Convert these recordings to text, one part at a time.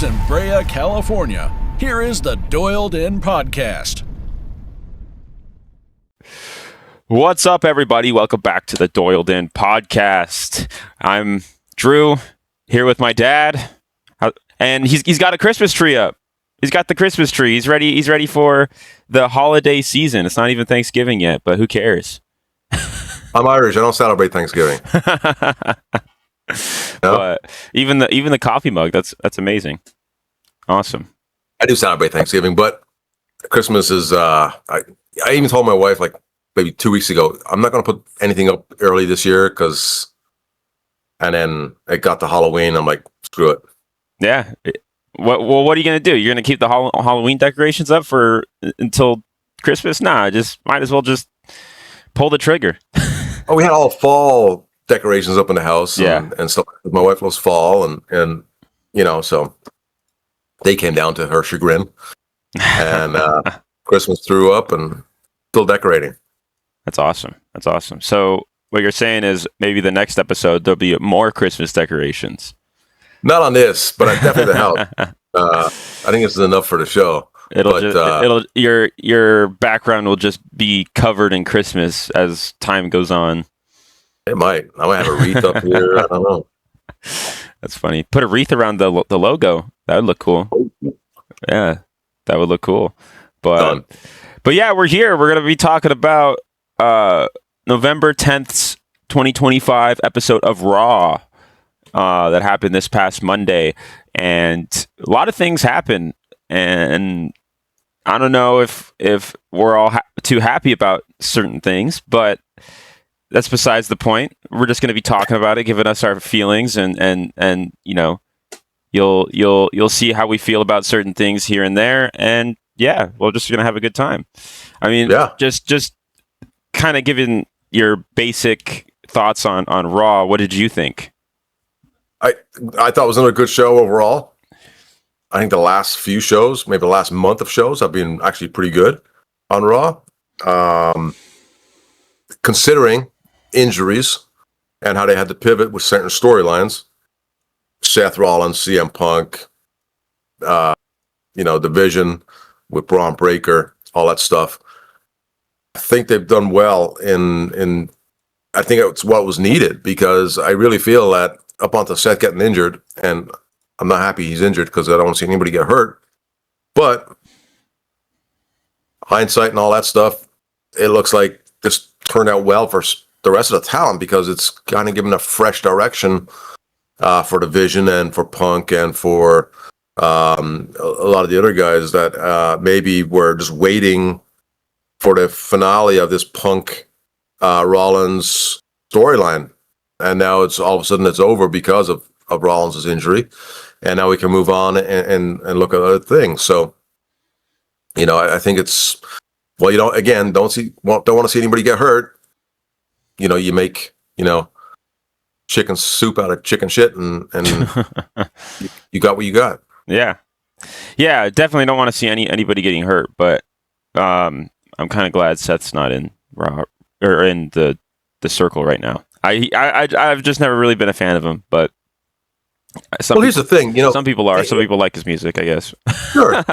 Studios in Brea, California, here is the Doyledin podcast. What's up, everybody? Welcome back to the Doyledin podcast. I'm Drew, here with my dad, and he's got a Christmas tree up. He's got the Christmas tree. He's ready. He's ready for the holiday season. It's not even Thanksgiving yet, but who cares? I'm Irish. I don't celebrate Thanksgiving. No? But even the coffee mug, that's amazing. Awesome. I do celebrate Thanksgiving, but Christmas is. I even told my wife like maybe 2 weeks ago, I'm not going to put anything up early this year and then it got to Halloween. I'm like, screw it. Yeah. What are you going to do? You're going to keep the Halloween decorations up until Christmas? Nah, might as well just pull the trigger. Oh, we had all fall decorations up in the house. Yeah. And stuff. My wife loves fall and so they came down to her chagrin and Christmas threw up and still decorating. That's awesome. So what you're saying is maybe the next episode there'll be more Christmas decorations. Not on this, but definitely the house. I think this is enough for the show. Your background will just be covered in Christmas as time goes on. It might. I might have a wreath up here. I don't know. That's funny. Put a wreath around the logo. That would look cool. Yeah, that would look cool. But yeah, we're here. We're gonna be talking about November 10th, 2025 episode of Raw that happened this past Monday, and a lot of things happened, and I don't know if we're all too happy about certain things, but that's besides the point. We're just going to be talking about it, giving us our feelings, and you'll see how we feel about certain things here and there, and yeah, we're just going to have a good time. I mean, just kind of giving your basic thoughts on Raw. What did you think? I thought it was another good show overall. I think the last few shows, maybe the last month of shows, have been actually pretty good on Raw. Considering injuries and how they had to pivot with certain storylines, Seth Rollins, CM Punk, division with Braun Breaker, all that stuff. I think they've done well in I think it's what was needed, because I really feel that up until Seth getting injured, and I'm not happy he's injured because I don't want to see anybody get hurt, but hindsight and all that stuff, it looks like this turned out well for the rest of the talent, because it's kind of given a fresh direction for the Vision and for Punk and for a lot of the other guys that maybe were just waiting for the finale of this Punk Rollins storyline, and now it's all of a sudden it's over because of Rollins' injury, and now we can move on and look at other things. So, I think it's don't want to see anybody get hurt. You make chicken soup out of chicken shit, and you got what you got. Yeah, definitely don't want to see anybody getting hurt, but I'm kind of glad Seth's not in Raw or in the circle right now. I've just never really been a fan of him, but here's the thing, some people are. Some people like his music, I guess. Sure,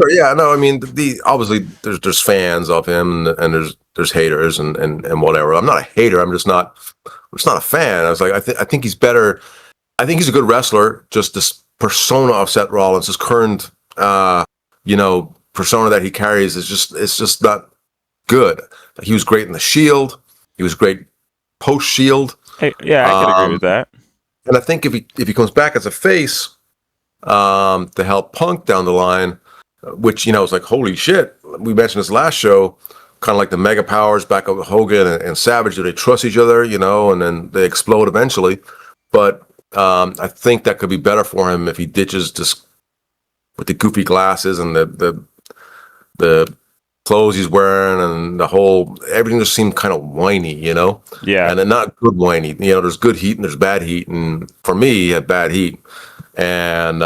yeah, no, I mean, obviously there's fans of him and there's haters and whatever. I'm not a hater. I'm just not a fan. I was like, I think he's better. I think he's a good wrestler. Just this persona of Seth Rollins, his current persona that he carries is just not good. He was great in the Shield. He was great post Shield. Hey, yeah, I could agree with that. And I think if he comes back as a face to help Punk down the line, which is like, holy shit. We mentioned this last show, kind of like the Mega Powers back up with Hogan and Savage. Do they trust each other? And then they explode eventually. But I think that could be better for him if he ditches this with the goofy glasses and the clothes he's wearing and everything just seemed kind of whiny, Yeah. And then not good whiny. There's good heat and there's bad heat. And for me, he had bad heat. And,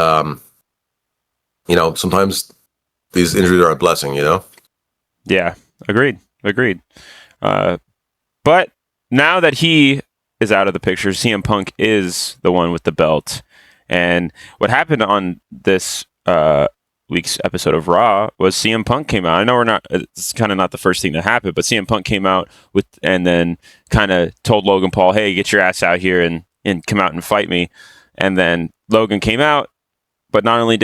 sometimes these injuries are a blessing, Yeah, agreed. But now that he is out of the picture, CM Punk is the one with the belt. And what happened on this week's episode of Raw was CM Punk came out. I know it's kind of not the first thing that happened, but CM Punk came out and then kind of told Logan Paul, "Hey, get your ass out here and come out and fight me." And then Logan came out, but not only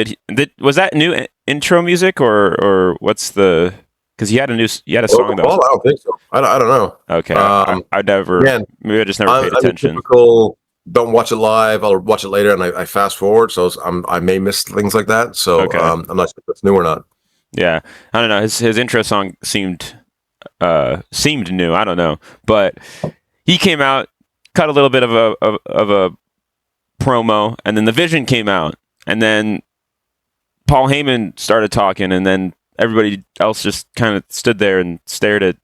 was that new intro music or what's the? Because he had a song though. I don't think so. I don't know. Okay, I never. Man, maybe I just never paid attention. Don't watch it live. I'll watch it later, and I fast forward, so I may miss things like that. So okay. I'm not sure if it's new or not. Yeah, I don't know. His intro song seemed new. I don't know, but he came out, cut a little bit of a promo, and then the Vision came out, and then Paul Heyman started talking, and then everybody else just kind of stood there and stared at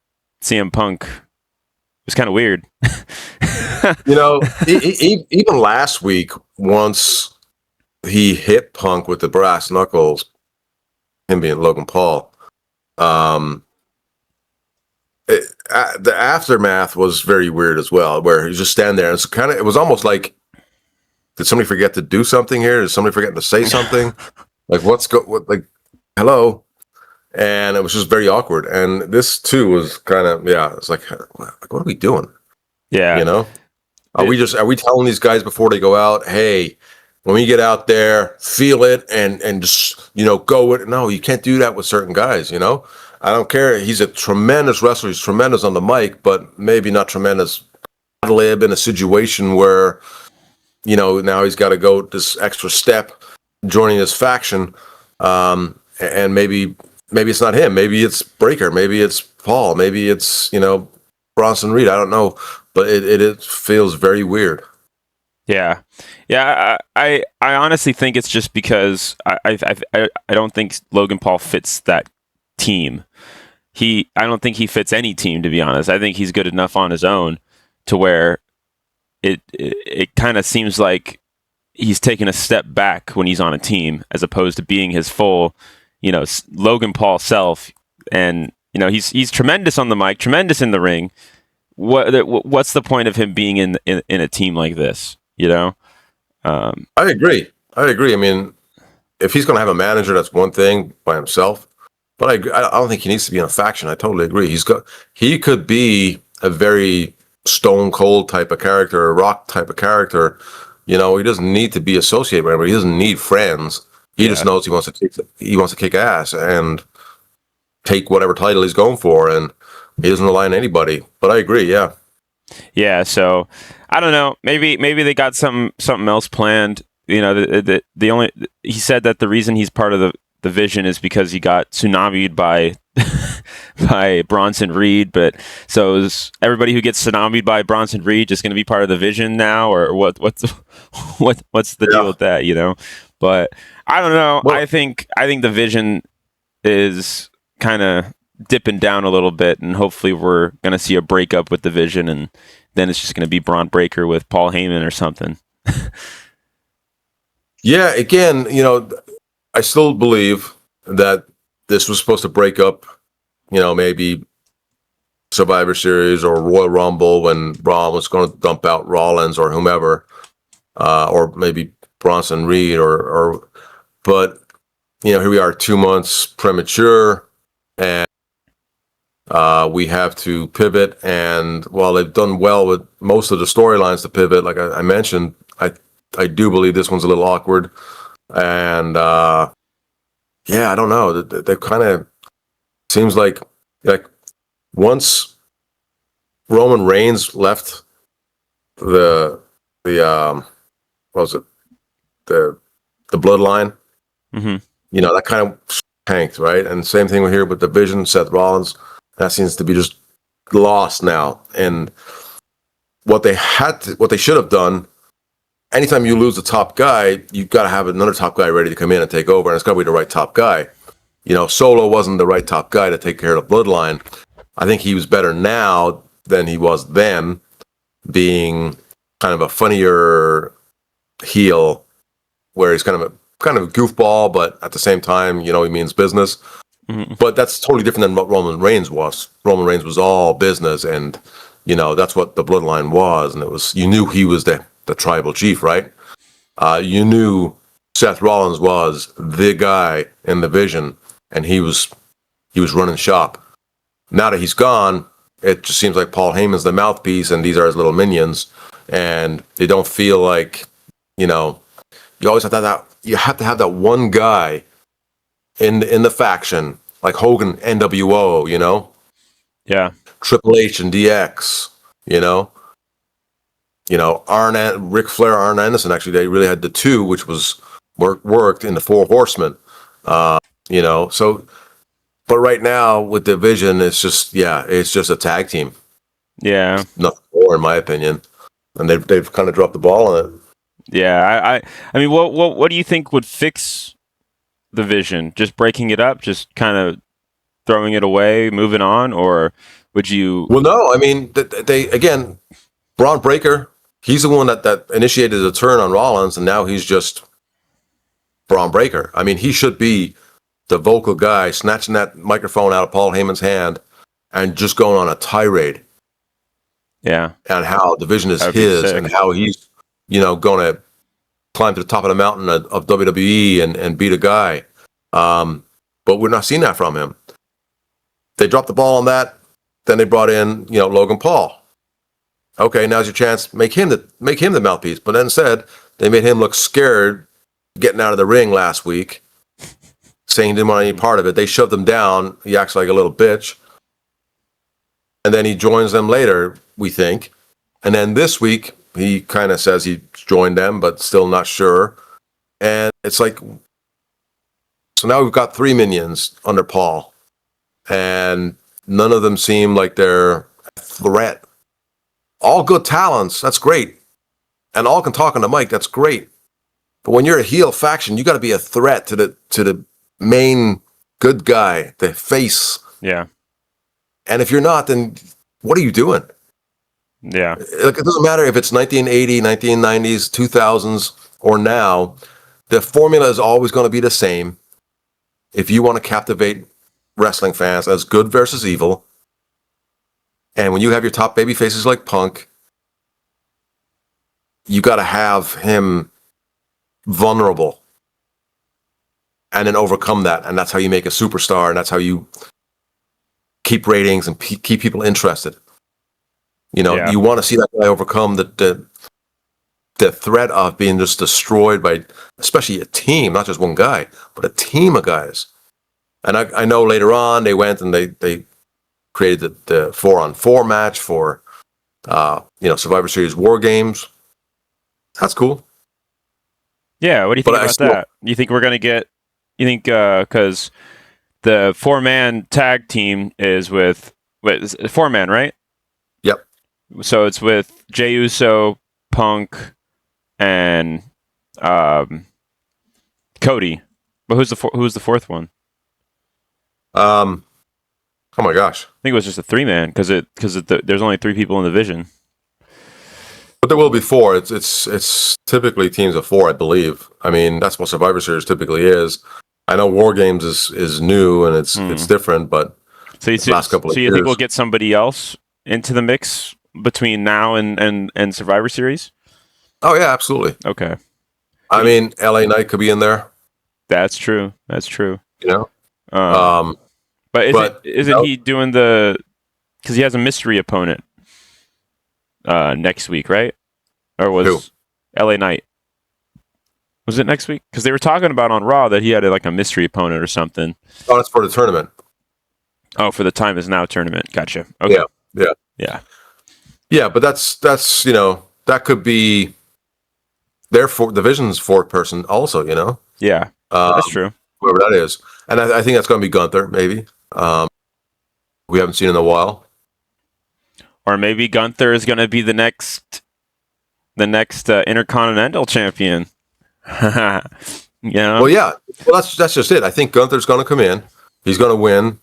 CM Punk. It was kind of weird. Even last week, once he hit Punk with the brass knuckles, him being Logan Paul, the aftermath was very weird as well, where he's just standing there. And it was almost like, did somebody forget to do something here? Did somebody forget to say something? Like, hello? And it was just very awkward. And this too was kind of, it's like, what are we doing? Yeah. Are we telling these guys before they go out, hey, when we get out there, feel it and just, go with it? No, you can't do that with certain guys, I don't care. He's a tremendous wrestler. He's tremendous on the mic, but maybe not tremendous ad lib in a situation where, now he's got to go this extra step joining this faction. And maybe it's not him. Maybe it's Breaker. Maybe it's Paul. Maybe it's, Bronson Reed. I don't know. But it feels very weird. Yeah. I honestly think it's just because I don't think Logan Paul fits that team. I don't think he fits any team, to be honest. I think he's good enough on his own to where it kind of seems like he's taking a step back when he's on a team as opposed to being his full, Logan Paul self. And he's tremendous on the mic, tremendous in the ring. What's the point of him being in a team like this? I agree. I mean, if he's going to have a manager, that's one thing by himself. But I don't think he needs to be in a faction. I totally agree. He could be a very stone cold type of character, a Rock type of character. He doesn't need to be associated with anybody. He doesn't need friends. He just knows he wants to kick ass and take whatever title he's going for, and he doesn't rely on anybody. But I agree, yeah. Yeah, so I don't know. Maybe they got something else planned. He said that the reason he's part of the Vision is because he got tsunamied by by Bronson Reed. But so is everybody who gets tsunamied by Bronson Reed just going to be part of the Vision now, or what's the deal with that? But I don't know. Well, I think the Vision is kind of dipping down a little bit, and hopefully we're going to see a breakup with the Vision, and then it's just going to be Braun Breaker with Paul Heyman or something. Yeah, again, I still believe that this was supposed to break up, maybe Survivor Series or Royal Rumble when Braun was going to dump out Rollins or whomever, or maybe Bronson Reed but here we are 2 months premature, and we have to pivot. And while they've done well with most of the storylines to pivot, like I mentioned, I do believe this one's a little awkward. And I don't know. They kind of seems like once Roman Reigns left the what was it, the bloodline, that kind of tanked, right? And same thing we hear with the Vision, Seth Rollins. That seems to be just lost now. And what they should have done, anytime you lose a top guy, you've got to have another top guy ready to come in and take over, and it's got to be the right top guy. Solo wasn't the right top guy to take care of the bloodline. I think he was better now than he was then, being kind of a funnier heel, where he's kind of a goofball, but at the same time, he means business. Mm-hmm. But that's totally different than what Roman Reigns was. Roman Reigns was all business, and that's what the bloodline was, and it was, you knew he was the tribal chief, right? you knew Seth Rollins was the guy in the division, and he was running shop. Now that he's gone, it just seems like Paul Heyman's the mouthpiece, and these are his little minions, and they don't feel like, you always have to have that. You have to have that one guy in the faction, like Hogan, NWO, Yeah. Triple H and DX, Ric Flair, Arn Anderson. Actually, they really had the two, which was worked in the Four Horsemen. So, but right now with the Division, it's just a tag team. Yeah. Nothing more, in my opinion, and they've kind of dropped the ball on it. Yeah. I mean, what do you think would fix the Vision? Just breaking it up, just kind of throwing it away, moving on, or would you? Well, no. I mean, they again, Braun Breaker. He's the one that initiated the turn on Rollins, and now he's just Braun Breaker. I mean, he should be the vocal guy, snatching that microphone out of Paul Heyman's hand and just going on a tirade. Yeah. And how the Vision is his, and how he's, going to climb to the top of the mountain of WWE and beat a guy. But we're not seeing that from him. They dropped the ball on that. Then they brought in, Logan Paul. Okay, now's your chance. Make him the mouthpiece. But instead, they made him look scared getting out of the ring last week, saying he didn't want any part of it. They shoved him down. He acts like a little bitch. And then he joins them later, we think. And then this week, he kind of says he joined them, but still not sure. And it's like, so now we've got 3 minions under Paul. And none of them seem like they're a threat. All good talents, that's great. And all can talk on the mic, that's great. But when you're a heel faction, you got to be a threat to the main good guy, the face. Yeah. And if you're not, then what are you doing? Yeah. It doesn't matter if it's 1980, 1990s, 2000s, or now. The formula is always going to be the same. If you want to captivate wrestling fans as good versus evil, and when you have your top baby faces like Punk, you got to have him vulnerable and then overcome that. And that's how you make a superstar, and that's how you keep ratings and keep people interested. You want to see that guy overcome the threat of being just destroyed by, especially a team, not just one guy, but a team of guys. And I know later on they went and they created the 4-on-4 match for Survivor Series War Games. That's cool. Yeah, what do you think about that? You think we're gonna get? You think because the 4-man tag team is with 4-man, right? Yep. So it's with Jey Uso, Punk, and Cody. But who's the fourth one? Oh my gosh! I think it was just a 3-man because there's only 3 people in the Vision. But there will be 4. It's typically teams of 4, I believe. I mean, that's what Survivor Series typically is. I know War Games is new and it's different, but last couple of years. So you think we'll get somebody else into the mix between now and Survivor Series? Oh yeah, absolutely. Okay. I mean, LA Knight could be in there. That's true. But isn't he doing because he has a mystery opponent next week, right? Or was Who? LA Knight? Was it next week? Because they were talking about on Raw that he had a mystery opponent or something. Oh, that's for the tournament. Oh, for the Time Is Now tournament. Gotcha. Okay. Yeah, but that's that could be the Division's 4th person also. Yeah, that's true. Whoever that is, and I think that's going to be Gunther. Maybe we haven't seen in a while. Or maybe Gunther is going to be the next Intercontinental Champion. Well, yeah. Well, that's just it. I think Gunther's going to come in. He's going to win.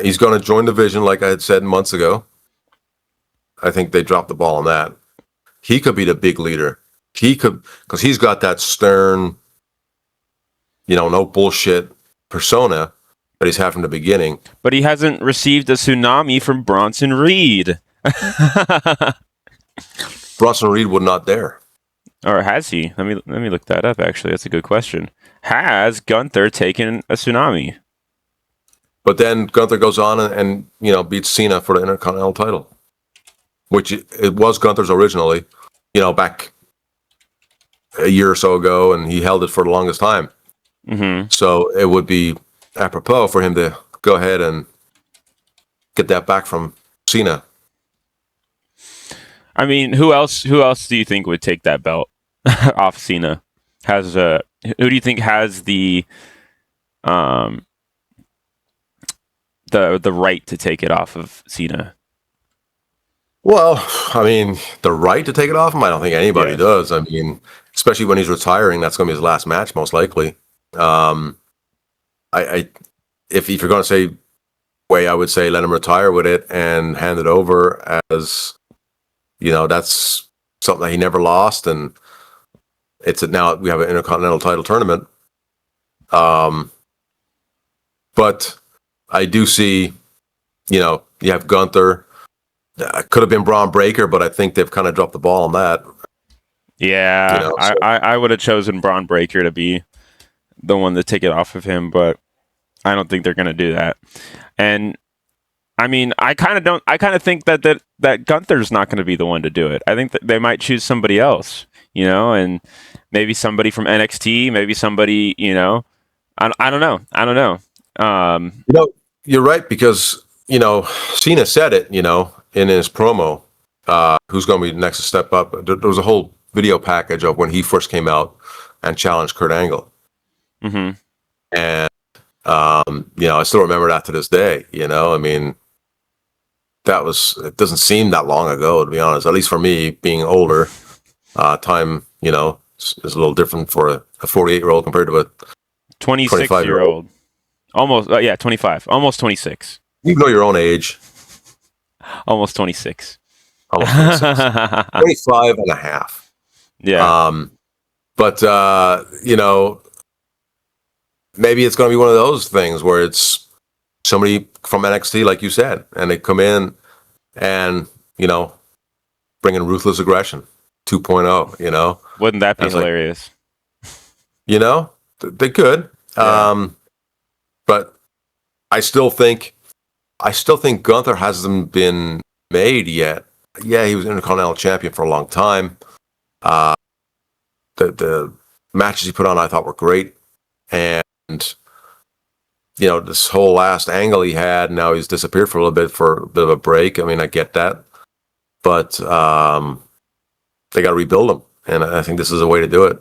He's going to join the Vision, like I had said months ago. I think they dropped the ball on that. He could be the big leader. He could, because he's got that stern, no bullshit persona that he's had from the beginning. But he hasn't received a tsunami from Bronson Reed. Bronson Reed would not dare. Or has he? Let me look that up. Actually, that's a good question. Has Gunther taken a tsunami? But then Gunther goes on and beats Cena for the Intercontinental title, which it was Gunther's originally, back a year or so ago, and he held it for the longest time. Mm-hmm. So it would be apropos for him to go ahead and get that back from Cena. I mean, who else do you think would take that belt off Cena? Who do you think has the right to take it off of Cena? Well, I mean, the right to take it off him, I don't think anybody does. I mean, especially when he's retiring, that's going to be his last match, most likely. If you're going to say way, I would say let him retire with it and hand it over as, that's something that he never lost, and now we have an Intercontinental title tournament. But I do see, you have Gunther. Could have been Braun Breaker, but I think they've kind of dropped the ball on that. Yeah, I would have chosen Braun Breaker to be the one to take it off of him, but I don't think they're going to do that. And I mean, I kind of think that Gunther's not going to be the one to do it. I think that they might choose somebody else, and maybe somebody from NXT, maybe somebody, I don't know. You're right, because Cena said it, in his promo, who's going to be next to step up. There was a whole video package of when he first came out and challenged Kurt Angle. Mm-hmm. And, I still remember that to this day, I mean, it doesn't seem that long ago, to be honest, at least for me, being older. Time, is a little different for a 48-year-old compared to a 26-year-old. Almost, 25, almost 26. You know your own age. Almost 26. Almost 26. 25 and a half. Yeah. But, maybe it's going to be one of those things where it's somebody from NXT, like you said, and they come in and, bring in Ruthless Aggression 2.0, Wouldn't that be hilarious? They could. Yeah. But I still think Gunther hasn't been made yet. Yeah, he was Intercontinental Champion for a long time. The matches he put on, I thought, were great. And, this whole last angle he had, now he's disappeared for a little bit for a bit of a break. I mean, I get that. But they got to rebuild him. And I think this is a way to do it.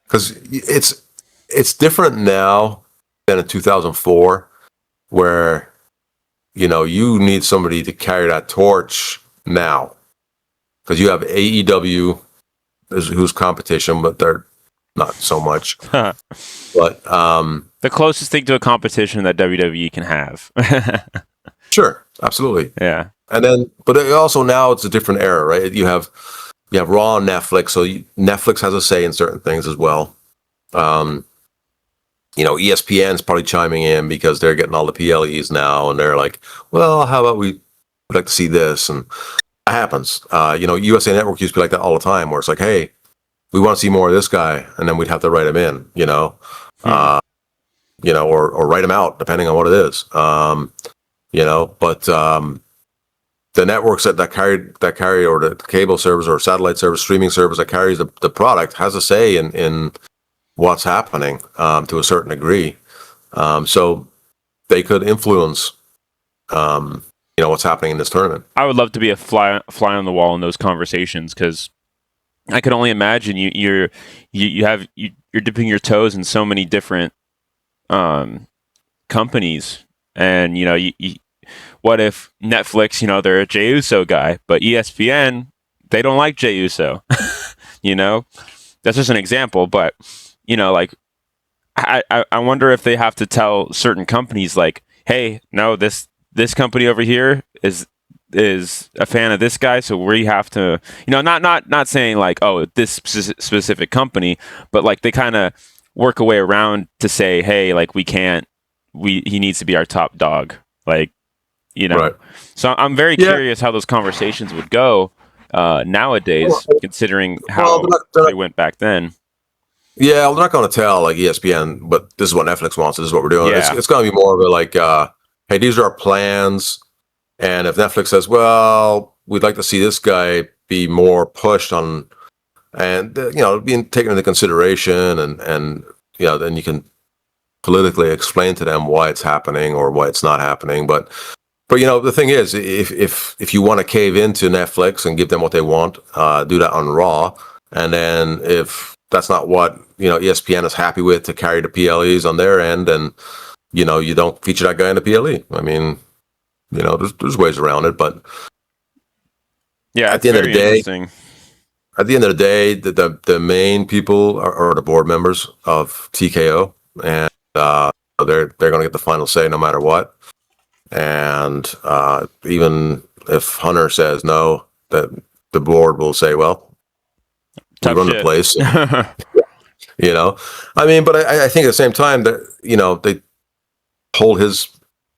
Because it's different now than in 2004, where you need somebody to carry that torch now, because you have AEW who's competition, but they're not so much. But the closest thing to a competition that WWE can have. Sure, absolutely. Yeah. And then, but also now it's a different era, right? You have Raw and Netflix, so Netflix has a say in certain things as well. ESPN's probably chiming in because they're getting all the PLEs now, and they're like, well, how about we'd like to see this? And that happens. USA Network used to be like that all the time, where it's like, hey, we want to see more of this guy, and then we'd have to write him in, or write him out, depending on what it is. But the networks that carry, or the cable service or satellite service, streaming service that carries the product has a say in what's happening to a certain degree. So they could influence, what's happening in this tournament. I would love to be a fly on the wall in those conversations, because I can only imagine you're dipping your toes in so many different companies, and what if Netflix, they're a Jey Uso guy, but ESPN, they don't like Jey Uso. That's just an example, but I wonder if they have to tell certain companies, like, hey, no, this company over here is a fan of this guy, so we have to, not saying like, oh, this specific company, but like they kind of work a way around to say, hey, like he needs to be our top dog, like, Right. So I'm very curious how those conversations would go, nowadays, considering Well, how they went back then. Yeah, well, they're not going to tell like ESPN, but this is what Netflix wants. This is what we're doing. Yeah. It's going to be more of a like, hey, these are our plans. And if Netflix says, well, we'd like to see this guy be more pushed on, and being taken into consideration, and then you can politically explain to them why it's happening or why it's not happening. But the thing is, if you want to cave into Netflix and give them what they want, do that on Raw, and then if that's not what ESPN is happy with to carry the PLEs on their end, and you don't feature that guy in the PLE. I mean, there's ways around it, but yeah, at the end of the day, the main people are the board members of TKO, and they're going to get the final say no matter what. And even if Hunter says no, that the board will say, well, we run the place. I mean, but I think at the same time that they hold his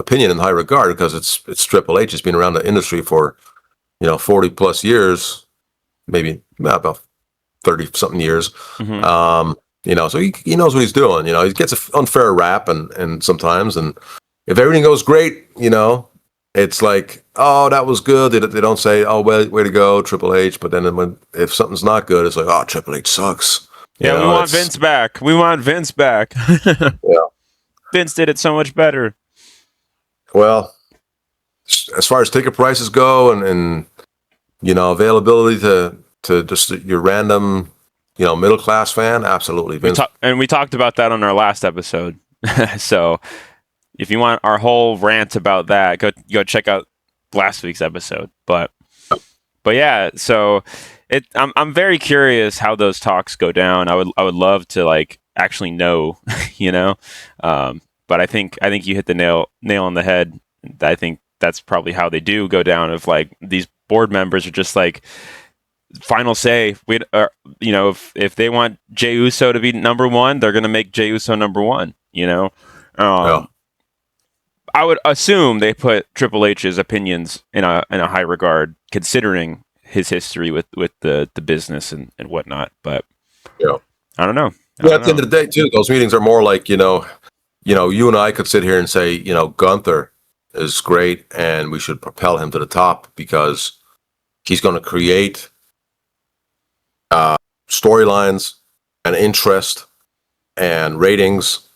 opinion in high regard because it's Triple H. It's been around the industry for 40 plus years, maybe about 30 something years. Mm-hmm. So he knows what he's doing. He gets an unfair rap and sometimes, and if everything goes great, it's like, oh, that was good. They don't say, oh, well, way to go, Triple H. But then if something's not good, it's like, oh, Triple H sucks. Yeah, we want Vince back. We want Vince back. Yeah. Vince did it so much better. Well, as far as ticket prices go and availability to just your random, middle class fan, absolutely. Vince. We talked about that on our last episode. So if you want our whole rant about that, go check out last week's episode. But yeah, so I'm very curious how those talks go down. I would love to like actually know, But I think you hit the nail on the head. I think that's probably how they do go down. If like these board members are just like final say, if they want Jey Uso to be number one, they're gonna make Jey Uso number one. Yeah. I would assume they put Triple H's opinions in a high regard, considering his history with the business and whatnot. But yeah, I don't know. At the end of the day, too, those meetings are more like you and I could sit here and say Gunther is great and we should propel him to the top because he's going to create storylines and interest and ratings,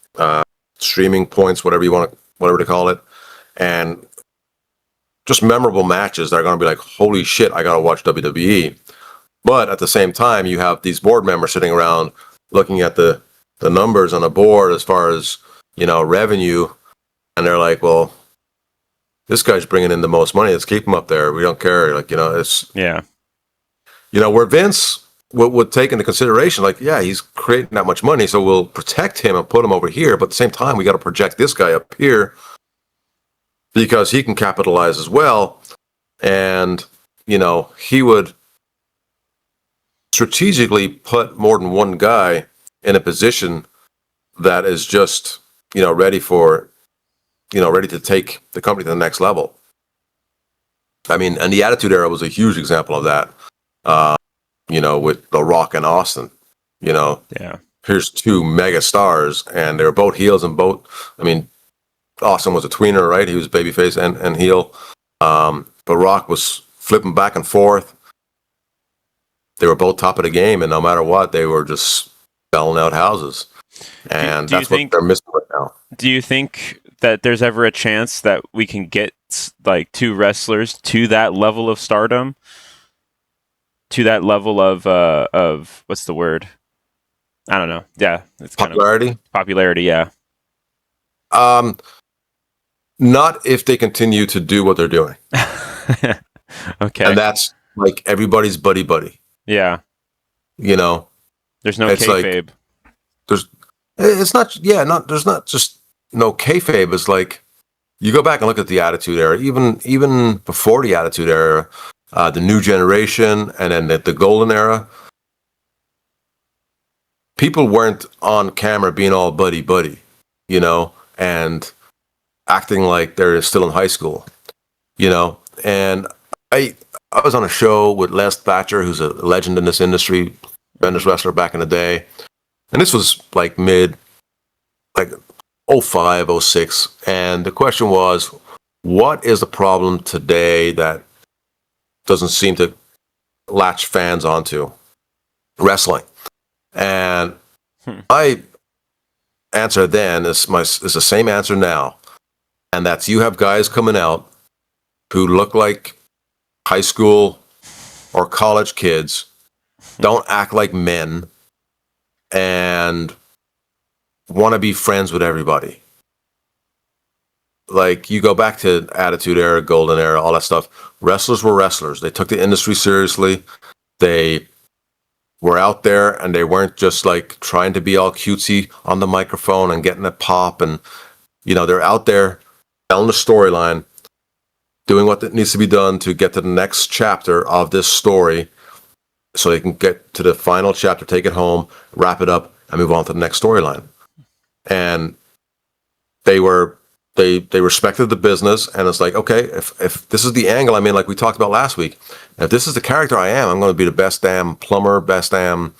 streaming points, whatever to call it, and just memorable matches that are going to be like, holy shit, I got to watch WWE. But at the same time, you have these board members sitting around looking at the numbers on a board as far as, revenue. And they're like, well, this guy's bringing in the most money. Let's keep him up there. We don't care. Like, it's, yeah. Where Vince would take into consideration, like, yeah, he's creating that much money, so we'll protect him and put him over here. But at the same time, we got to project this guy up here because he can capitalize as well. And, he would strategically put more than one guy in a position that is just, ready to take the company to the next level. I mean, and the Attitude Era was a huge example of that. With The Rock and Austin, Yeah. Here's two mega stars, and they were both heels and both. I mean, Austin was a tweener, right? He was babyface and heel. But Rock was flipping back and forth. They were both top of the game, and no matter what, they were just selling out houses. And that's what they're missing right now. Do you think that there's ever a chance that we can get like two wrestlers to that level of stardom? To that level of what's the word? I don't know. Yeah, it's popularity. Popularity, yeah. Not if they continue to do what they're doing. Okay. And that's like everybody's buddy. Yeah. There's no kayfabe. There's not just no kayfabe. It's like you go back and look at the Attitude Era, even before the Attitude Era. The New Generation, and then the Golden Era. People weren't on camera being all buddy, and acting like they're still in high school, And I was on a show with Les Thatcher, who's a legend in this industry, tremendous wrestler back in the day. And this was like like 05, 06. And the question was, what is the problem today that doesn't seem to latch fans onto? Wrestling. And my answer then is the same answer now. And that's, you have guys coming out who look like high school or college kids, don't act like men, and want to be friends with everybody. Like, you go back to Attitude Era, Golden Era, all that stuff. Wrestlers were wrestlers. They took the industry seriously. They were out there, and they weren't just like trying to be all cutesy on the microphone and getting a pop. And, they're out there telling the storyline, doing what needs to be done to get to the next chapter of this story so they can get to the final chapter, take it home, wrap it up, and move on to the next storyline. And they respected the business, and it's like, okay, if this is the angle I'm in, like we talked about last week, if this is the character I am, I'm going to be the best damn plumber, best damn,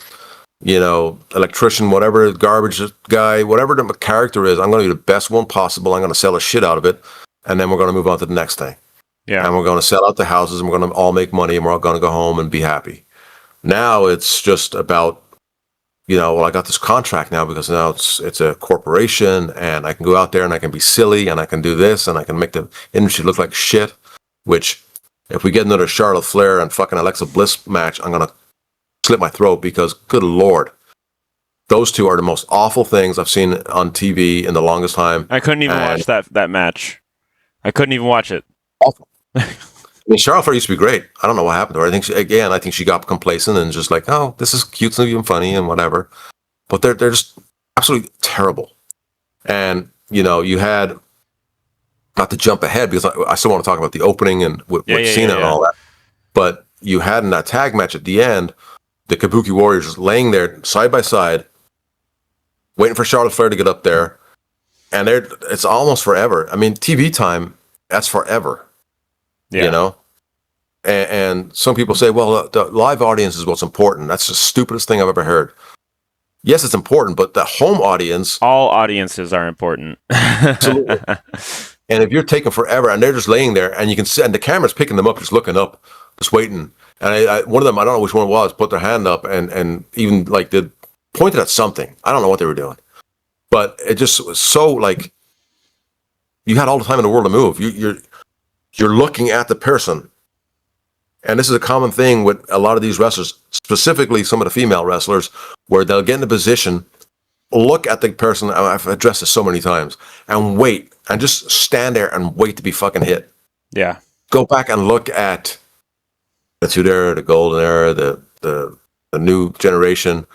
electrician, whatever, garbage guy, whatever the character is, I'm going to be the best one possible. I'm going to sell the shit out of it, and then we're going to move on to the next thing. Yeah. And we're going to sell out the houses, and we're going to all make money, and we're all going to go home and be happy. Now it's just about, well, I got this contract now because now it's a corporation, and I can go out there and I can be silly, and I can do this, and I can make the industry look like shit, which if we get another Charlotte Flair and fucking Alexa Bliss match, I'm going to slit my throat, because good Lord, those two are the most awful things I've seen on TV in the longest time. I couldn't even watch that match. I couldn't even watch it. Awful. I mean, Charlotte Flair used to be great. I don't know what happened to her. I think she got complacent and just like, oh, this is cute and funny and whatever. But they're just absolutely terrible. And, you had, not to jump ahead, because I still want to talk about the opening and with Cena and all that. But you had in that tag match at the end, the Kabuki Warriors just laying there side by side, waiting for Charlotte Flair to get up there. And it's almost forever. I mean, TV time, that's forever. Yeah. And some people say, well, the live audience is what's important. That's the stupidest thing I've ever heard. Yes, it's important, but the home audience... All audiences are important. Absolutely. And if you're taking forever and they're just laying there, and you can see, and the camera's picking them up, just looking up, just waiting. And one of them, I don't know which one it was, put their hand up and even like pointed at something. I don't know what they were doing. But it just was so like, you had all the time in the world to move. You're looking at the person. And this is a common thing with a lot of these wrestlers, specifically some of the female wrestlers, where they'll get in a position, look at the person, I've addressed this so many times, and wait, and just stand there and wait to be fucking hit. Yeah. Go back and look at the Attitude Era, the Golden Era, the new generation,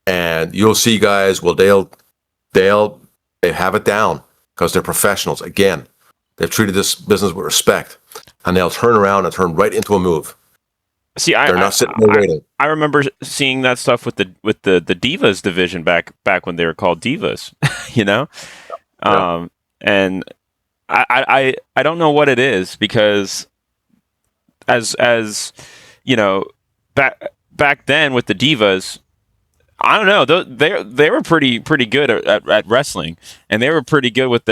and you'll see guys, well, they have it down because they're professionals. Again, they've treated this business with respect, and they'll turn around and turn right into a move. See, they're not sitting there waiting. I remember seeing that stuff with the Divas division back when they were called Divas, Yeah. And I don't know what it is, because as back then with the Divas, I don't know, they were pretty good at wrestling, and they were pretty good with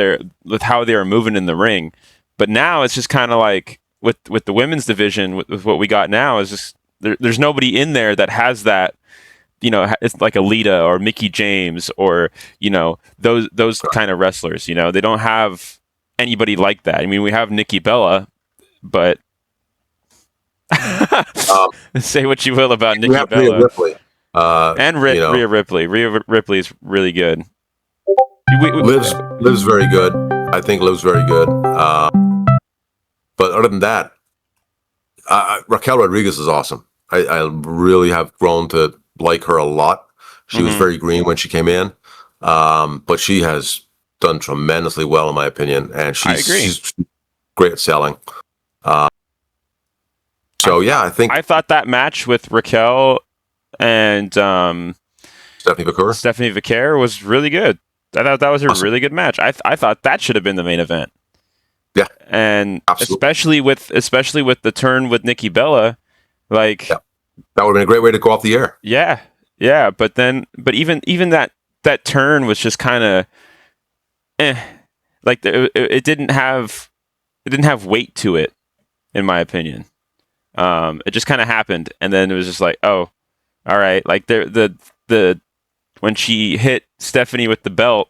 how they were moving in the ring. But now it's just kind of like with the women's division, with what we got now, is just there's nobody in there that has that, it's like Alita or Mickey James or those kind of wrestlers. They don't have anybody like that. I mean, we have Nikki Bella, but say what you will about Nikki Bella. Rhea Ripley. And Rhea Ripley. Rhea Ripley is really good. Liv's very good. I think Liv's very good. But other than that, Raquel Rodriguez is awesome. I really have grown to like her a lot. She was very green when she came in, but she has done tremendously well, in my opinion, and she's great at selling. I think I thought that match with Raquel and Stephanie Vaquer was really good. I thought that was a really good match. I thought that should have been the main event. Yeah, and absolutely. especially with the turn with Nikki Bella, like Yeah, that would have been a great way to go off the air. yeah. But even that turn was just kind of like it didn't have weight to it, in my opinion. It just kind of happened, and then it was just like, oh, all right. Like the when she hit Stephanie with the belt,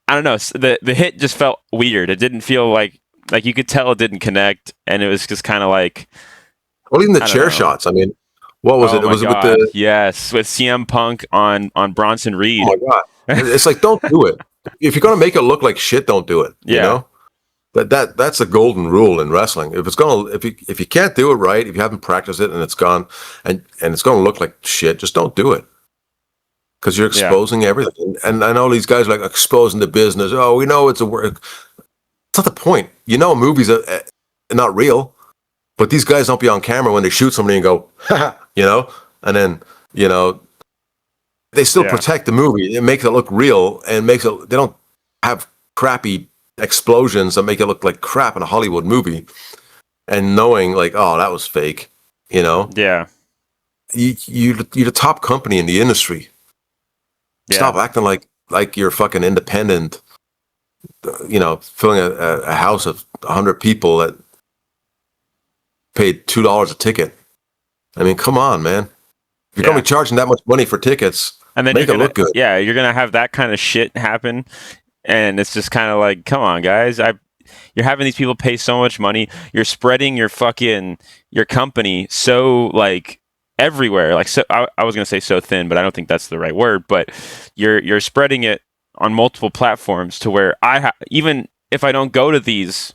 I don't know. The hit just felt weird. It didn't feel like you could tell it didn't connect, and it was just kind of like, Well, even the I don't chair know. shots. I mean, what was Oh it? my Was it with god, the? yes, with CM Punk on Bronson Oh Reed. my god! It's like, don't do it. If you're gonna make it look like shit, don't do it. You Yeah, know that's a golden rule in wrestling. If you can't do it right, if you haven't practiced it and it's gone and it's gonna look like shit, just don't do it. Because you're yeah, exposing everything. And I know these guys are like exposing the business. Oh, we know it's a work. It's not the point. You know, movies are not real, but these guys don't be on camera when they shoot somebody and go, ha, and then, you know, they still yeah, protect the movie. It makes it look real and they don't have crappy explosions that make it look like crap in a Hollywood movie. And knowing like, oh, that was fake, you know, yeah, you're the top company in the industry. yeah, Stop acting like you're fucking independent, filling a house of 100 people that paid $2 a ticket. I mean, come on, man. If you're going yeah. to be charging that much money for tickets, And then make it look good. you're gonna have that kind of shit happen, and it's just kind of like, come on, guys. You're having these people pay so much money. You're spreading your company so like everywhere. Like, so I was gonna say so thin, but I don't think that's the right word. But you're spreading it on multiple platforms to where even if I don't go to these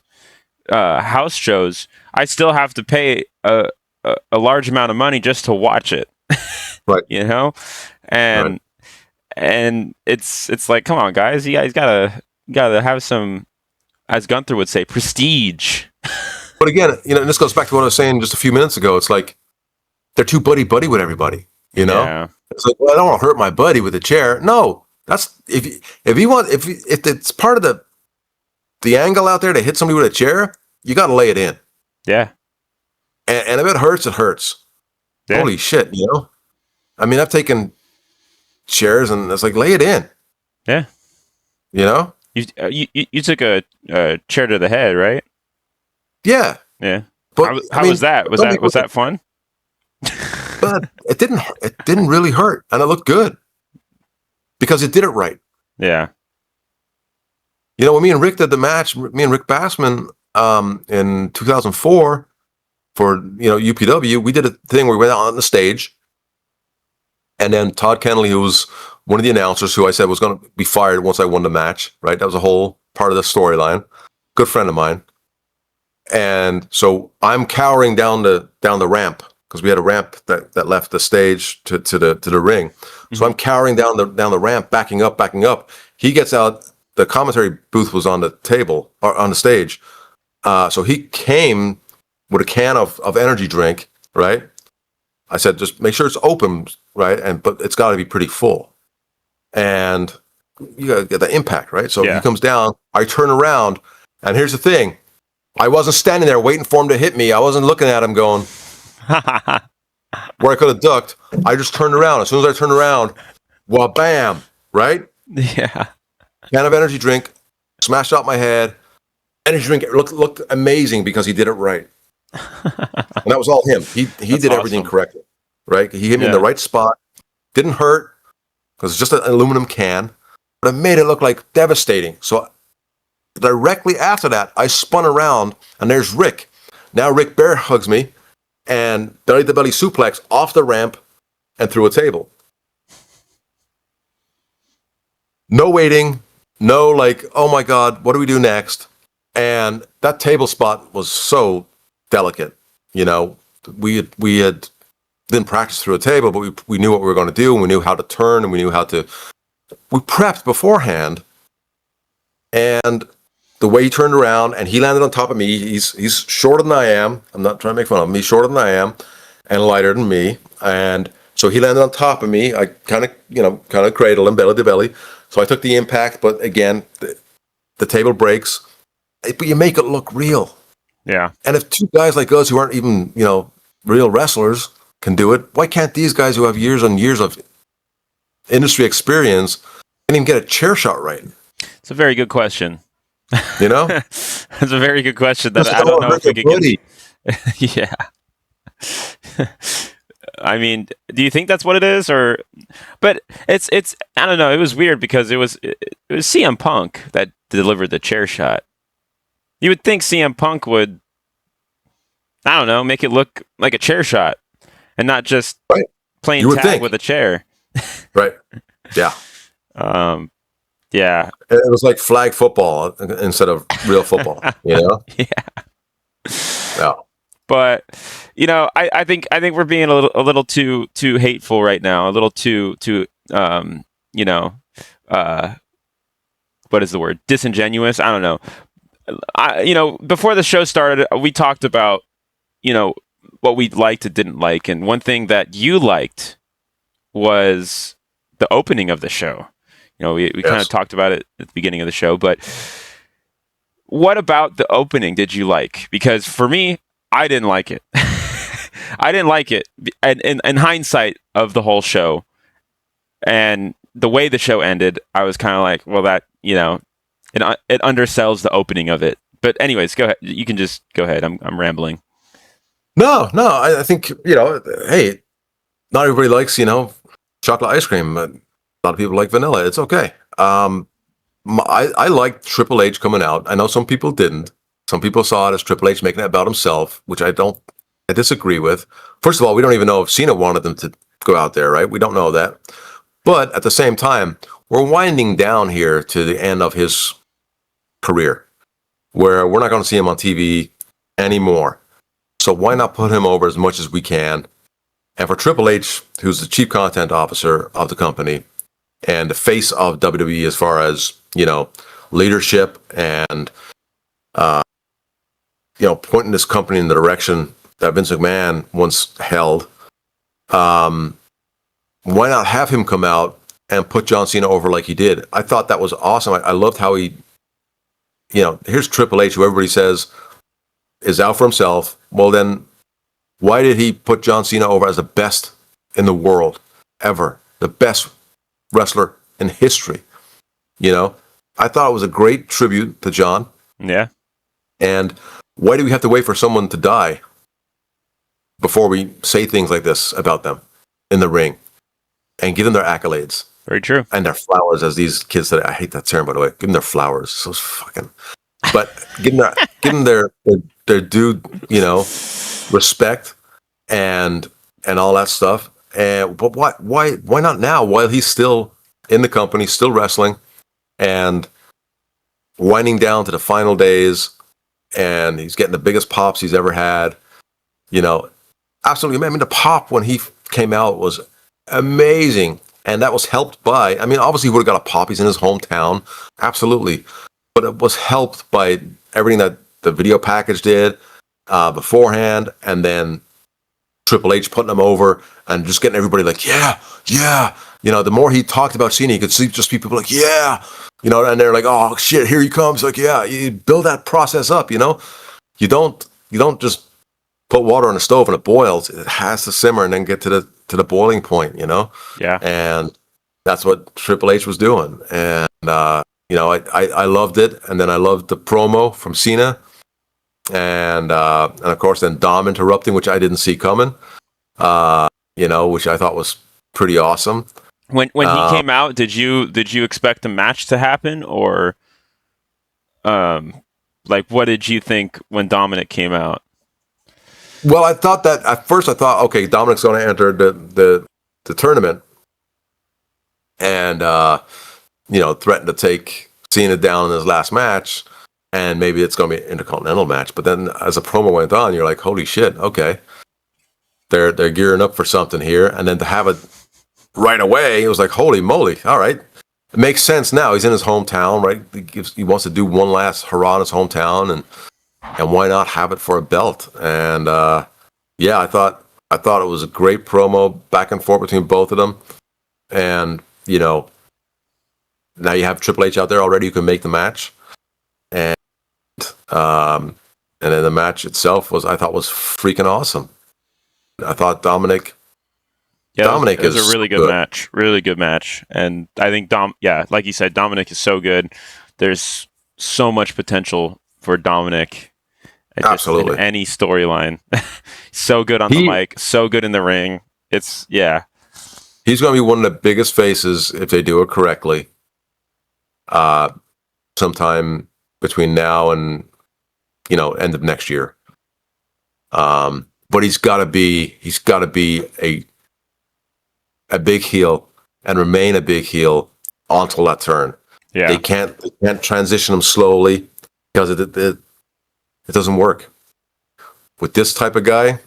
house shows, I still have to pay a large amount of money just to watch it. Right. You know, Right. and it's like, come on, guys, you guys gotta have some, as Gunther would say, prestige. But again, and this goes back to what I was saying just a few minutes ago. It's like they're too buddy with everybody. Yeah, It's like, well, I don't want to hurt my buddy with a chair. No, that's if it's part of the angle out there to hit somebody with a chair, you got to lay it in. yeah, And if it hurts, it hurts. yeah, Holy shit, I mean, I've taken chairs and it's like, lay it in, yeah. you know? You took a chair to the head, right? Yeah. Yeah. But How was that? Was that fun? but it didn't really hurt. And it looked good because it did it right. Yeah. When me and Rick did the match, me and Rick Bassman, in 2004 for, UPW, we did a thing where we went out on the stage. And then Todd Kennelly, who was one of the announcers, who I said was going to be fired once I won the match, right? That was a whole part of the storyline. Good friend of mine. And so I'm cowering down the ramp because we had a ramp that left the stage to the ring. Mm-hmm. So I'm cowering down the ramp, backing up. He gets out. The commentary booth was on the table or on the stage. So he came with a can of energy drink, right? I said, just make sure it's open, right? But it's got to be pretty full. And you got to get the impact, right? So He comes down, I turn around, and here's the thing. I wasn't standing there waiting for him to hit me. I wasn't looking at him going, where I could have ducked. I just turned around. As soon as I turned around, well, bam, right? Yeah. Can of energy drink, smashed out my head. Energy drink looked amazing because he did it right. And that was all him. He did everything correctly, right? He hit me in the right spot. Didn't hurt because it's just an aluminum can, but it made it look like devastating. So directly after that, I spun around and there's Rick. Now Rick bear hugs me and belly to belly suplex off the ramp and through a table. No waiting, no like, oh my God, what do we do next? And that table spot was so delicate. We had didn't practice through a table, but we knew what we were going to do, and we knew how to turn, and we prepped beforehand. And the way he turned around and he landed on top of me, he's shorter than I am. I'm not trying to make fun of him. He's shorter than I am and lighter than me. And so he landed on top of me. I kind of cradled him belly to belly. So I took the impact, but again, the table breaks. but you make it look real. Yeah. And if two guys like us who aren't even, real wrestlers can do it, why can't these guys who have years and years of industry experience can't even get a chair shot right? It's a very good question. It's a very good question that I don't know if we could get. Yeah. I mean, do you think that's what it is, or? But it's I don't know. It was weird because it was CM Punk that delivered the chair shot. You would think CM Punk would, I don't know, make it look like a chair shot and not just playing tag with a chair. Right. Yeah. Yeah. It was like flag football instead of real football. Yeah. Yeah. But I think we're being a little too hateful right now. A little too what is the word? Disingenuous. I don't know. Before the show started, we talked about what we liked and didn't like, and one thing that you liked was the opening of the show. We kind of talked about it at the beginning of the show, but what about the opening did you like? Because for me, I didn't like it. I didn't like it. And in hindsight of the whole show and the way the show ended, I was kind of like, well, that, it undersells the opening of it. But anyways, go ahead. You can just go ahead. I'm rambling. No, I think, hey, not everybody likes, chocolate ice cream. A lot of people like vanilla. It's okay. I liked Triple H coming out. I know some people didn't. Some people saw it as Triple H making it about himself, which I disagree with. First of all, we don't even know if Cena wanted them to go out there, right? We don't know that. But at the same time, we're winding down here to the end of his career, where we're not going to see him on TV anymore. So why not put him over as much as we can? And for Triple H, who's the chief content officer of the company and the face of WWE as far as, leadership and, pointing this company in the direction that Vince McMahon once held, why not have him come out and put John Cena over like he did? I thought that was awesome. I loved how he, here's Triple H, who everybody says is out for himself. Well, then why did he put John Cena over as the best in the world ever? The best wrestler in history. I thought it was a great tribute to John. Yeah. And why do we have to wait for someone to die before we say things like this about them in the ring and give them their accolades? Very true. And their flowers, as these kids said. I hate that term, by the way. Give them their flowers. So fucking. But give them their due, respect and all that stuff. But why not now? While he's still in the company, still wrestling, and winding down to the final days, and he's getting the biggest pops he's ever had. Absolutely. I mean, the pop when he came out was amazing, and that was helped by. I mean, obviously he would have got a pop. He's in his hometown, absolutely, but it was helped by everything that the video package did beforehand, and then Triple H putting him over and just getting everybody like, yeah. The more he talked about Cena, you could see just people like, yeah, and they're like, oh shit, here he comes. Like, yeah, you build that process up. You don't just put water on the stove and it boils. It has to simmer and then get to the boiling point. Yeah. And that's what Triple H was doing. And I loved it. And then I loved the promo from Cena. And of course, then Dom interrupting, which I didn't see coming, which I thought was pretty awesome. When he came out, did you expect the match to happen, or what did you think when Dominic came out? Well, I thought that at first. I thought, okay, Dominic's going to enter the tournament, and threaten to take Cena down in his last match. And maybe it's going to be an intercontinental match. But then as the promo went on, you're like, holy shit, okay. They're gearing up for something here. And then to have it right away, it was like, holy moly, all right. It makes sense now. He's in his hometown, right? He wants to do one last hurrah in his hometown, and why not have it for a belt? And I thought it was a great promo back and forth between both of them. And, now you have Triple H out there already who can make the match. And And then the match itself I thought was freaking awesome. I thought Dominic it was is a really good match. Really good match. And I think like you said, Dominic is so good. There's so much potential for Dominic. Absolutely. In any storyline. So good on the mic, so good in the ring. He's going to be one of the biggest faces if they do it correctly. Sometime between now and end of next year. But he's got to be a big heel and remain a big heel until that turn. Yeah, they can't transition him slowly because it doesn't work. With this type of guy,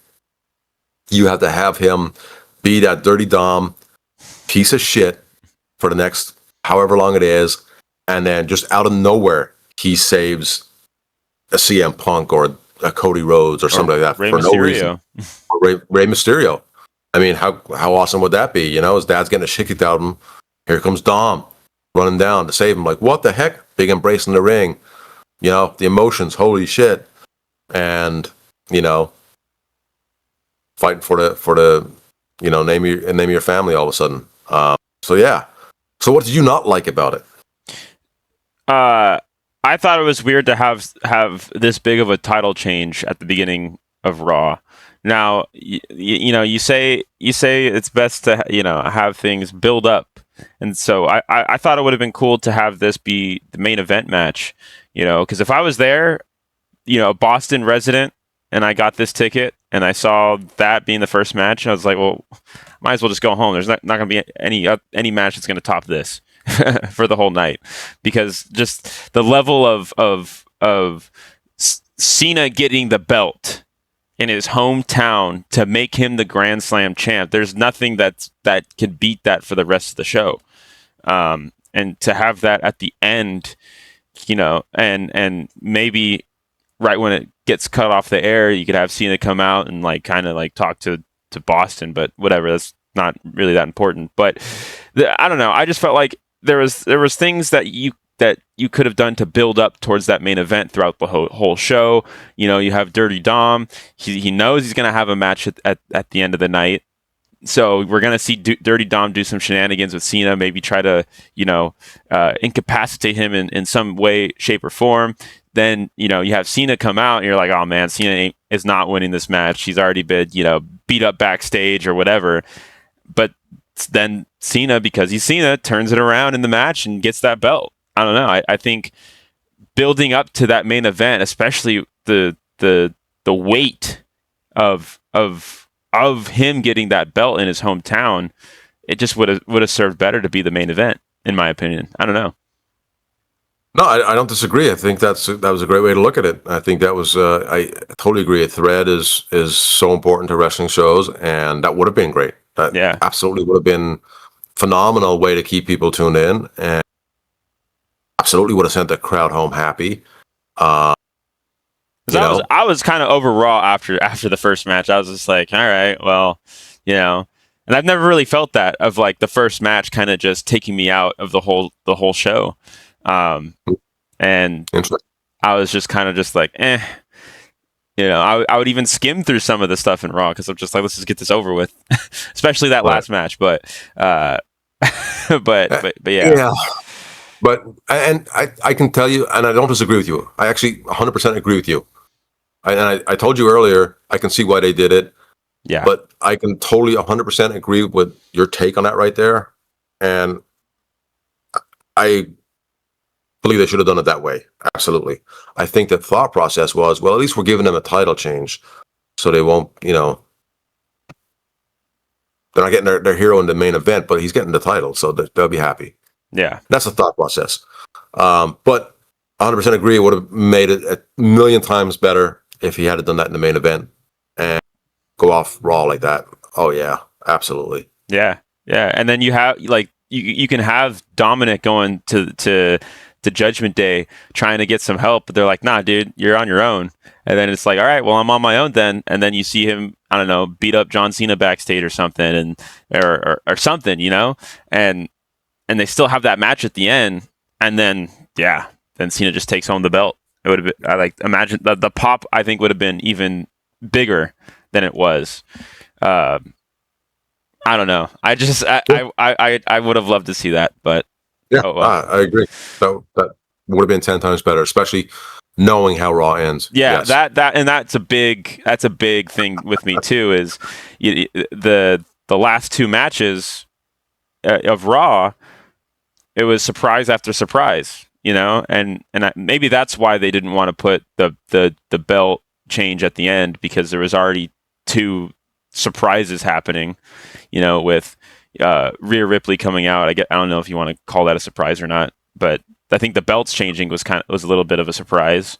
you have to have him be that dirty Dom piece of shit for the next however long it is, and then just out of nowhere he saves a CM Punk or a Cody Rhodes or something like that Rey for Mysterio. no reason. Rey Mysterio. I mean, how awesome would that be? His dad's getting a shit kicked out of him. Here comes Dom running down to save him. Like, what the heck? Big embrace in the ring. The emotions. Holy shit! And fighting for the name your family all of a sudden. So yeah. So what did you not like about it? I thought it was weird to have this big of a title change at the beginning of Raw. Now, you say it's best to have things build up, and so I thought it would have been cool to have this be the main event match. Because if I was there, a Boston resident, and I got this ticket, and I saw that being the first match, I was like, well, might as well just go home. There's not going to be any match that's going to top this for the whole night, because just the level of Cena getting the belt in his hometown to make him the Grand Slam champ. There's nothing that could beat that for the rest of the show. And to have that at the end, and maybe right when it gets cut off the air, you could have Cena come out and kind of talk to Boston, but whatever, that's not really that important. But I don't know. I just felt like there was things that you could have done to build up towards that main event throughout the whole show. You have Dirty Dom. He knows he's going to have a match at the end of the night. So we're going to see Dirty Dom do some shenanigans with Cena, maybe try to, incapacitate him in some way, shape, or form. Then, you have Cena come out and you're like, oh man, Cena is not winning this match. He's already been, beat up backstage or whatever. But then Cena, because he's Cena, turns it around in the match and gets that belt. I don't know. I think building up to that main event, especially the weight of him getting that belt in his hometown, it just would have served better to be the main event, in my opinion. I don't know. No, I don't disagree. I think that was a great way to look at it. I think that was I totally agree. A thread is so important to wrestling shows, and that would have been great. That absolutely would have been phenomenal way to keep people tuned in, and absolutely would have sent the crowd home happy. I was kind of over Raw after the first match. I was just like, all right, well, and I've never really felt that of the first match kind of just taking me out of the whole show. And I was just kind of just like, I would even skim through some of the stuff in Raw because I'm just like, let's just get this over with, especially that last match. But yeah. Yeah. But I can tell you, and I don't disagree with you. I actually 100% agree with you. I told you earlier, I can see why they did it. Yeah. But I can totally 100% agree with your take on that right there. And I believe they should have done it that way. Absolutely. I think the thought process was, well, at least we're giving them a title change so they won't, they're not getting their hero in the main event, but he's getting the title, so they'll be happy. Yeah. That's the thought process. But 100% agree, it would have made it a million times better if he had done that in the main event and go off Raw like that. Oh, yeah, absolutely. Yeah. Yeah. And then you have, you can have Dominic going to Judgment Day trying to get some help, but they're like, nah, dude, you're on your own. And then it's like, all right, well, I'm on my own then. And then you see him, I don't know, beat up John Cena backstage or something, or something, and they still have that match at the end. And then, then Cena just takes home the belt. It would have been. I like imagine the pop. I think would have been even bigger than it was. I don't know. I would have loved to see that, but Yeah, oh well. I agree. So that would have been 10 times better, especially knowing how Raw ends. Yeah, Yes. that's a big thing with me too. Is the last two matches of Raw, it was surprise after surprise, and maybe that's why they didn't want to put the belt change at the end, because there was already two surprises happening, with Rhea Ripley coming out. I don't know if you want to call that a surprise or not, but I think the belts changing was a little bit of a surprise,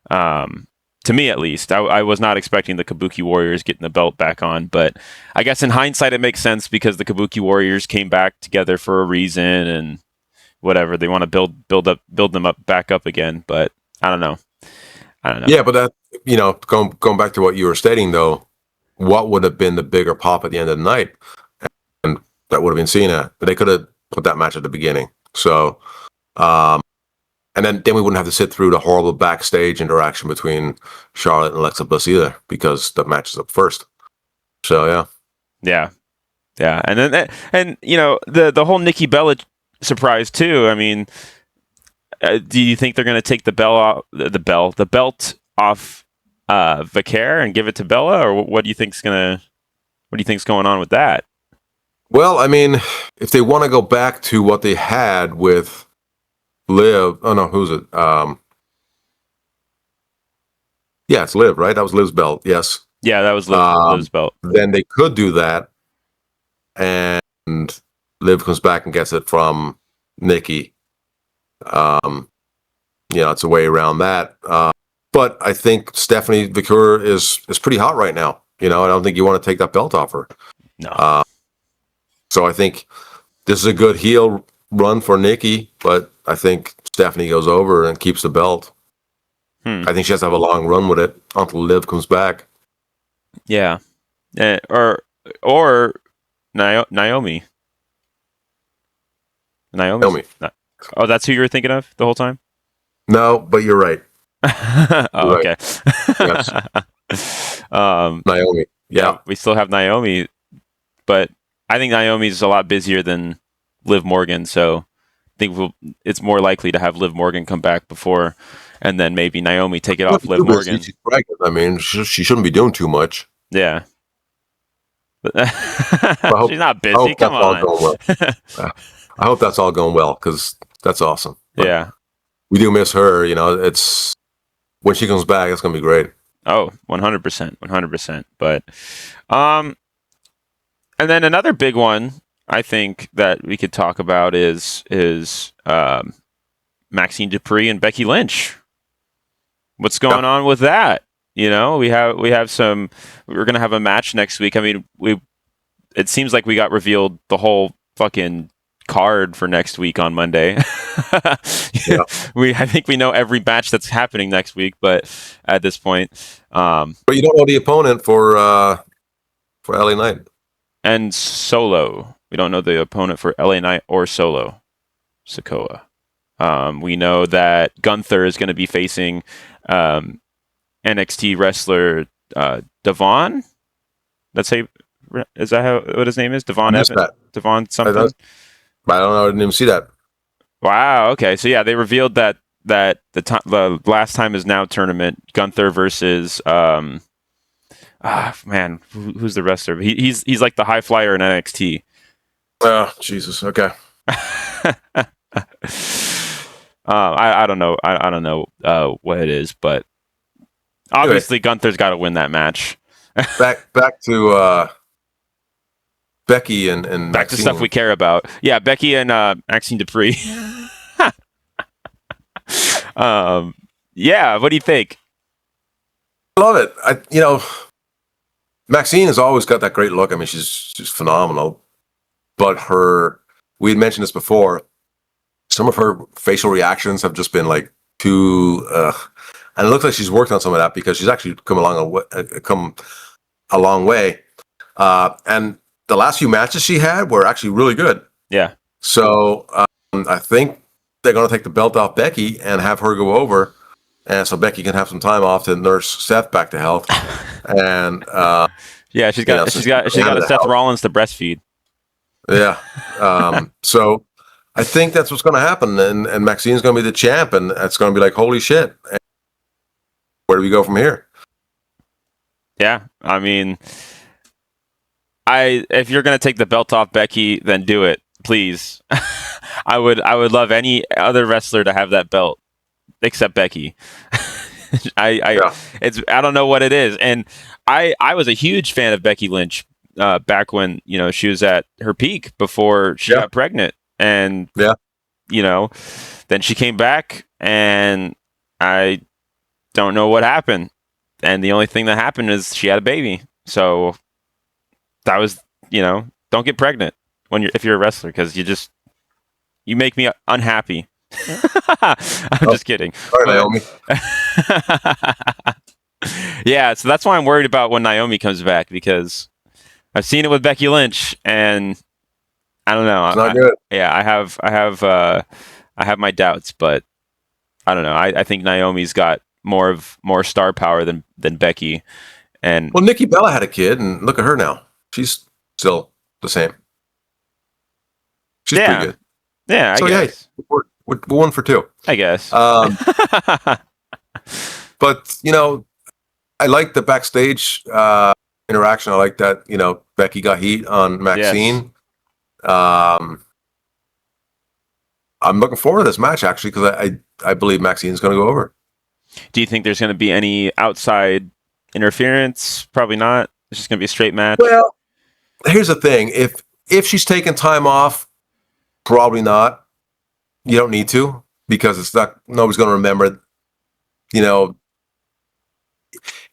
to me at least. I was not expecting the Kabuki Warriors getting the belt back on, but I guess in hindsight it makes sense because the Kabuki Warriors came back together for a reason, and whatever, they want to build them up back up again. But I don't know. Yeah, but that going back to what you were stating though, what would have been the bigger pop at the end of the night, and that would have been Cena. But they could have put that match at the beginning. So. And then we wouldn't have to sit through the horrible backstage interaction between Charlotte and Alexa Bliss either, because the match is up first. So yeah, and then the whole Nikki Bella surprise too. I mean, do you think they're going to take the belt off Vicaire and give it to Bella, or what do you think's going on with that? Well, I mean, if they want to go back to what they had with Liv, oh no, who's it? Yeah, it's Liv, right? That was Liv's belt. Yes. Yeah, that was Liv's belt. Then they could do that, and Liv comes back and gets it from Nikki. It's a way around that. But I think Stephanie Vicaire is pretty hot right now. I don't think you want to take that belt off her. No. So I think this is a good heel run for Nikki, but I think Stephanie goes over and keeps the belt. I think she has to have a long run with it until Liv comes back. Yeah, or Naomi. Naomi. Oh, that's who you were thinking of the whole time? No, but you're right. Oh, you're okay. Yes. Naomi. Yeah, we still have Naomi, but I think Naomi's a lot busier than Liv Morgan, so I think it's more likely to have Liv Morgan come back before, and then maybe Naomi take it off Liv Morgan. She's pregnant. I mean, she shouldn't be doing too much. Yeah. She's not busy. Come on. Well. I hope that's all going well, because that's awesome. But yeah. We do miss her. It's when she comes back, it's going to be great. Oh, 100%. 100%. But, and then another big one I think that we could talk about is Maxine Dupree and Becky Lynch. What's going on with that? We have some. We're gonna have a match next week. I mean, it seems like we got revealed the whole fucking card for next week on Monday. Yeah. I think we know every match that's happening next week, but at this point, but you don't know the opponent for LA Knight and Solo. We don't know the opponent for LA Knight or Solo Sikoa. We know that Gunther is going to be facing NXT wrestler Devon. Is that what his name is? Devon Evans? Devon something? I don't know. I didn't even see that. Wow. Okay. So yeah, they revealed that the last time is now tournament, Gunther versus who's the wrestler? He's like the high flyer in NXT. Oh, Jesus. Okay. I don't know. I don't know what it is, but obviously anyway, Gunther's got to win that match. back to Becky and back Maxine. to stuff we care about. Yeah, Becky and Maxine Dupree. Yeah, what do you think? I love it. Maxine has always got that great look. I mean, she's phenomenal. But we had mentioned this before, some of her facial reactions have just been like too, and it looks like she's worked on some of that, because she's actually come a long way. And the last few matches she had were actually really good. Yeah. So I think they're going to take the belt off Becky and have her go over and so Becky can have some time off to nurse Seth back to health. And yeah, she's got a Seth Rollins to breastfeed. Yeah. So I think that's what's going to happen, and Maxine's going to be the champ, and it's going to be like, holy shit. And where do we go from here? Yeah, I mean, if you're going to take the belt off Becky, then do it, please. I would love any other wrestler to have that belt except Becky. I don't know what it is, and I was a huge fan of Becky Lynch back when she was at her peak before she got pregnant, and then she came back, and I don't know what happened, and the only thing that happened is she had a baby. So that was don't get pregnant if you're a wrestler, because you make me unhappy. I'm just kidding. Sorry, Naomi. Yeah, so that's why I'm worried about when Naomi comes back, because I've seen it with Becky Lynch, and I don't know. It's not good. Yeah, I have my doubts, but I don't know. I think Naomi's got more star power than Becky. And well, Nikki Bella had a kid, and look at her now. She's still the same. She's pretty good. Yeah, I guess. We're 1 for 2. I guess. But I like the backstage interaction. I like that Becky got heat on Maxine. Yes. I'm looking forward to this match, actually, because I believe Maxine's going to go over. Do you think there's going to be any outside interference? Probably not. It's just going to be a straight match. Well, here's the thing: if she's taking time off, probably not. You don't need to, because it's not. Nobody's going to remember.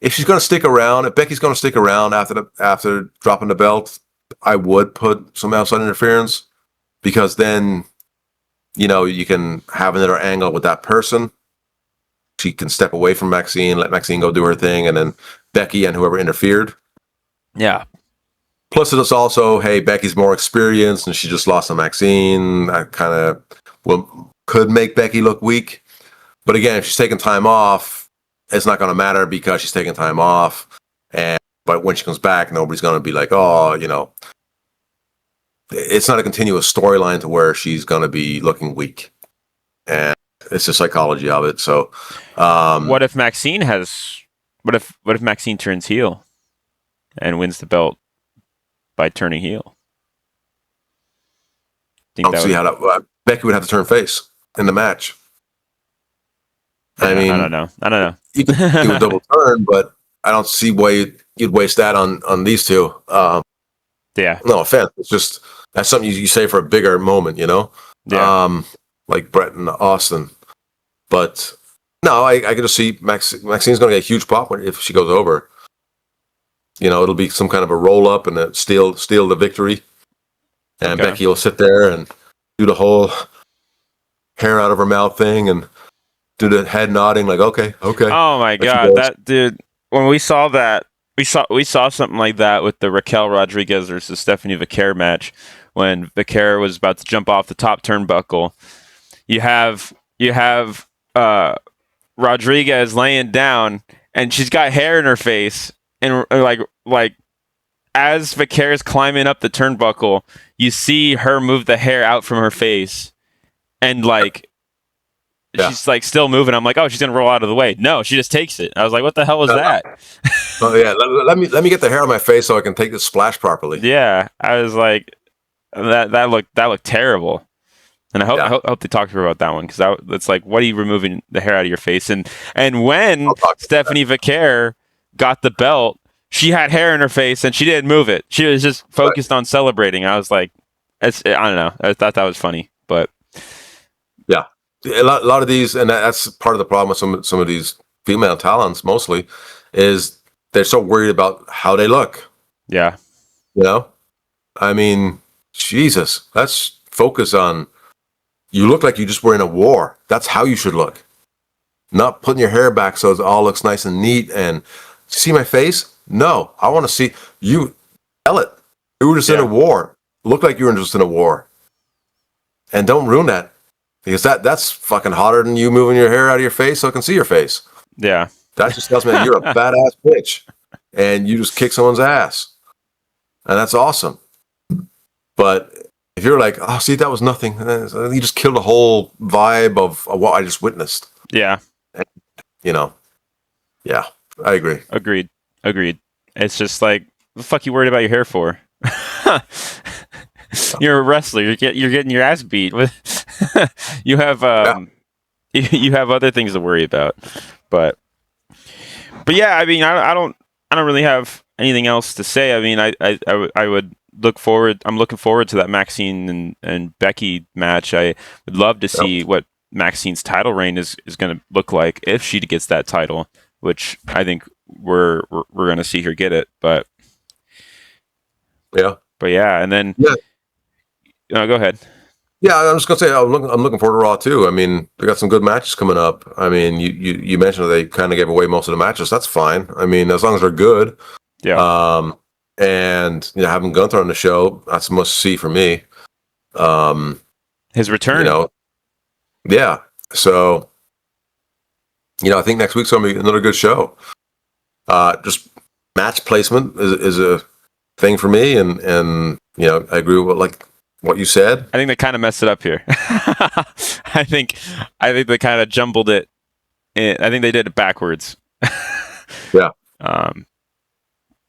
If she's going to stick around, if Becky's going to stick around after dropping the belt, I would put some outside interference, because then you can have another angle with that person. She can step away from Maxine, let Maxine go do her thing, and then Becky and whoever interfered. Yeah. Plus, it's also, hey, Becky's more experienced, and she just lost to Maxine. That kind of could make Becky look weak. But again, if she's taking time off, it's not going to matter, because she's taking time off. But when she comes back, nobody's going to be like, oh, it's not a continuous storyline to where she's going to be looking weak. And it's the psychology of it. So, what if Maxine turns heel and wins the belt by turning heel? I don't see how Becky would have to turn face in the match. I mean, I don't know. You could do a double turn, but I don't see why you'd waste that on these two. Yeah. No offense. It's just, that's something you say for a bigger moment, Yeah. Like Brett and Austin. But no, I can just see Maxine's going to get a huge pop if she goes over. It'll be some kind of a roll up and steal the victory. And Okay. Becky will sit there and do the whole hair out of her mouth thing and do the head nodding like, okay. Oh my God, that dude! When we saw that, we saw something like that with the Raquel Rodriguez versus Stephanie Vaquer match, when Vaquer was about to jump off the top turnbuckle. You have Rodriguez laying down, and she's got hair in her face, and like as Vaquer is climbing up the turnbuckle, you see her move the hair out from her face, and she's like still moving. I'm like, oh, she's gonna roll out of the way. No, she just takes it. I was like, what the hell was that? Oh yeah, let me get the hair on my face so I can take this splash properly. Yeah, I was like, that looked terrible. And I hope they talk to her about that one, because it's like, what are you removing the hair out of your face? And when Stephanie Vaquer got the belt, she had hair in her face and she didn't move it. She was just focused on celebrating. I was like, I don't know. I thought that was funny, but yeah, a lot of these, and that's part of the problem with some of these female talents. Mostly, is they're so worried about how they look. Yeah, I mean, Jesus, let's focus on. You look like you just were in a war. That's how you should look. Not putting your hair back so it all looks nice and neat. And see my face? No, I want to see you. Tell it. You were just in a war. Look like you were just in a war. And don't ruin that. because that's fucking hotter than you moving your hair out of your face so I can see your face. Yeah. That just tells me that you're a badass bitch, and you just kick someone's ass, and that's awesome. But if you're like, oh, see, that was nothing, you just killed the whole vibe of what I just witnessed. Yeah. And, yeah, I agree. Agreed. It's just like, what the fuck you worried about your hair for? You're a wrestler. You're getting your ass beat. You have you have other things to worry about. But yeah, I mean, I don't really have anything else to say. I mean, I would look forward. I'm looking forward to that Maxine and Becky match. I would love to see what Maxine's title reign is going to look like if she gets that title, which I think we're going to see her get it. But yeah, and then no, go ahead. Yeah, I'm just gonna say I'm looking forward to Raw too. I mean, they got some good matches coming up. I mean, you mentioned that they kind of gave away most of the matches. That's fine. I mean, as long as they're good. Yeah. And having Gunther on the show, that's a must see for me. His return. Yeah. So, I think next week's gonna be another good show. Just match placement is a thing for me, and I agree with what you said. I think they kind of messed it up here. I think they kind of jumbled it. I think they did it backwards. Yeah.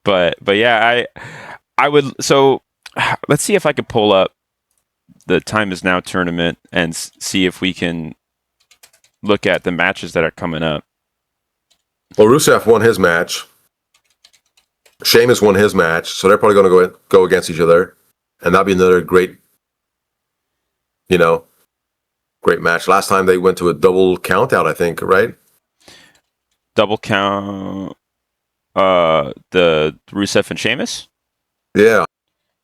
But yeah, I would. So let's see if I could pull up the Time Is Now tournament and see if we can look at the matches that are coming up. Well, Rusev won his match. Sheamus won his match, so they're probably going to go against each other, and that'd be another great match. Last time they went to a double count out, I think, right? Double count. The Rusev and Sheamus? Yeah.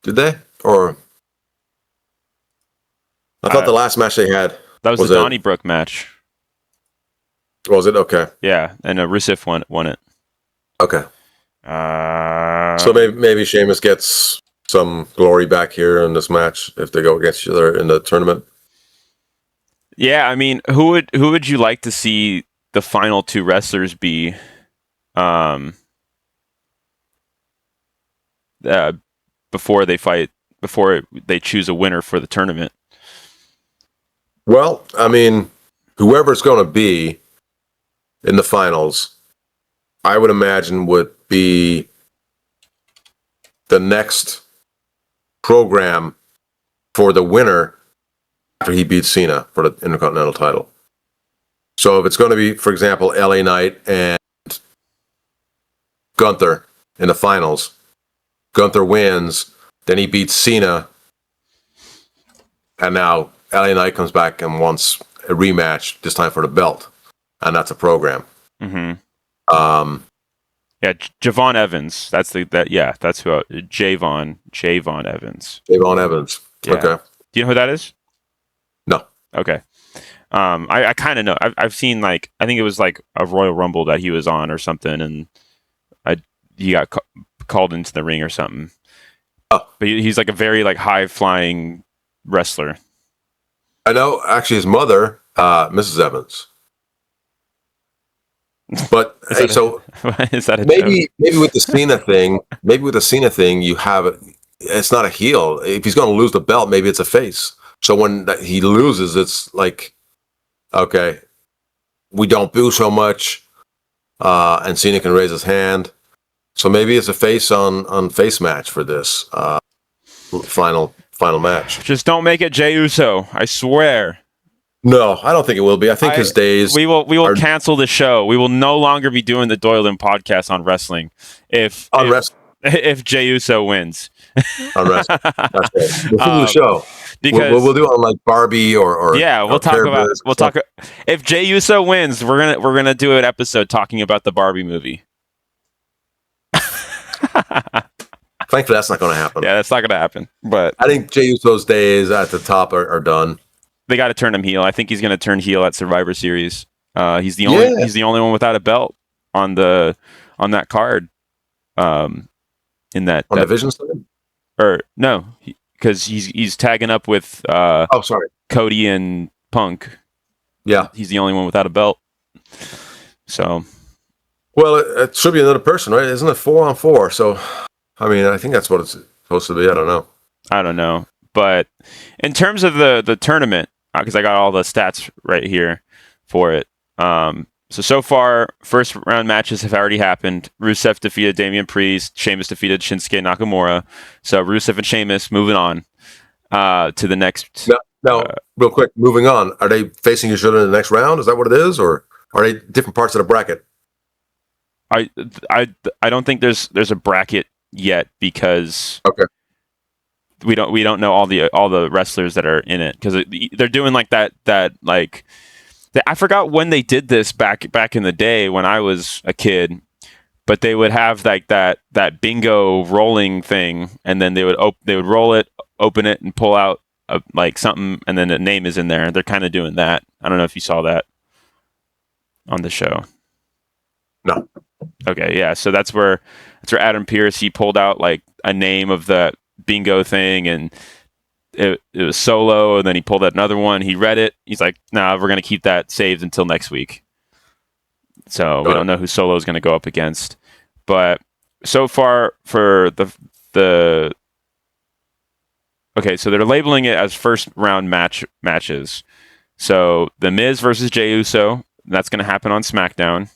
Did they? Or I thought the last match they had that was the Donnybrook match. Was it? Okay. Yeah, and Rusev won it. Okay. So maybe Sheamus gets some glory back here in this match if they go against each other in the tournament. Yeah, I mean, who would you like to see the final two wrestlers be? Before they fight, before they choose a winner for the tournament. Well, I mean, whoever it's going to be in the finals, I would imagine would be the next program for the winner after he beats Cena for the Intercontinental title. So if it's going to be, for example, LA Knight and Gunther in the finals, Gunther wins, then he beats Cena, and now LA Knight comes back and wants a rematch, this time for the belt, and that's a program. Mm-hmm. Yeah, Javon Evans. That's who. Javon Evans. Javon Evans. Yeah. Okay. Do you know who that is? No. Okay. I kind of know. I've seen I think it was a Royal Rumble that he was on or something, and he got called into the ring or something. Oh. But he's a very high flying wrestler. I know. Actually, his mother, Mrs. Evans. But is that a maybe with the Cena thing, you have it's not a heel. If he's going to lose the belt, maybe it's a face. So when he loses, it's like, okay, we don't boo so much, and Cena can raise his hand. So maybe it's a face on face match for this final match. Just don't make it Jey Uso. I swear. No, I don't think it will be. I think his days. We will cancel the show. We will no longer be doing the Doyledin podcast on wrestling if Jey Uso wins. On wrestling, that's it. We'll do the show because we'll do it on Barbie or yeah. We'll talk. If Jey Uso wins, we're gonna do an episode talking about the Barbie movie. Thankfully, that's not going to happen. Yeah, that's not going to happen. But I think Jey Uso's days at the top are done. They got to turn him heel. I think he's going to turn heel at Survivor Series. He's the only one without a belt on that card. In that division side? Or no, because he's tagging up with sorry, Cody and Punk. Yeah. He's the only one without a belt. So. Well, it should be another person, right? Isn't it 4-on-4? So, I mean, I think that's what it's supposed to be. I don't know. But in terms of the tournament, because I got all the stats right here for it. So far, first round matches have already happened. Rusev defeated Damian Priest. Sheamus defeated Shinsuke Nakamura. So Rusev and Sheamus moving on to the next. Now, real quick, moving on. Are they facing each other in the next round? Is that what it is, or are they different parts of the bracket? I don't think there's a bracket yet because we don't know all the wrestlers that are in it because they're doing like that like. I forgot when they did this back in the day when I was a kid, but they would have like that bingo rolling thing, and then they would roll it, open it, and pull out like something, and then a name is in there. They're kind of doing that. I don't know if you saw that on the show. No. Okay, yeah. So that's where Adam Pearce, he pulled out like a name of the bingo thing, and it was Solo, and then he pulled out another one. He read it. He's like, "Nah, we're gonna keep that saved until next week." So we don't know who Solo is gonna go up against, but so far for the okay, so they're labeling it as first round matches. So the Miz versus Jey Uso, that's gonna happen on SmackDown.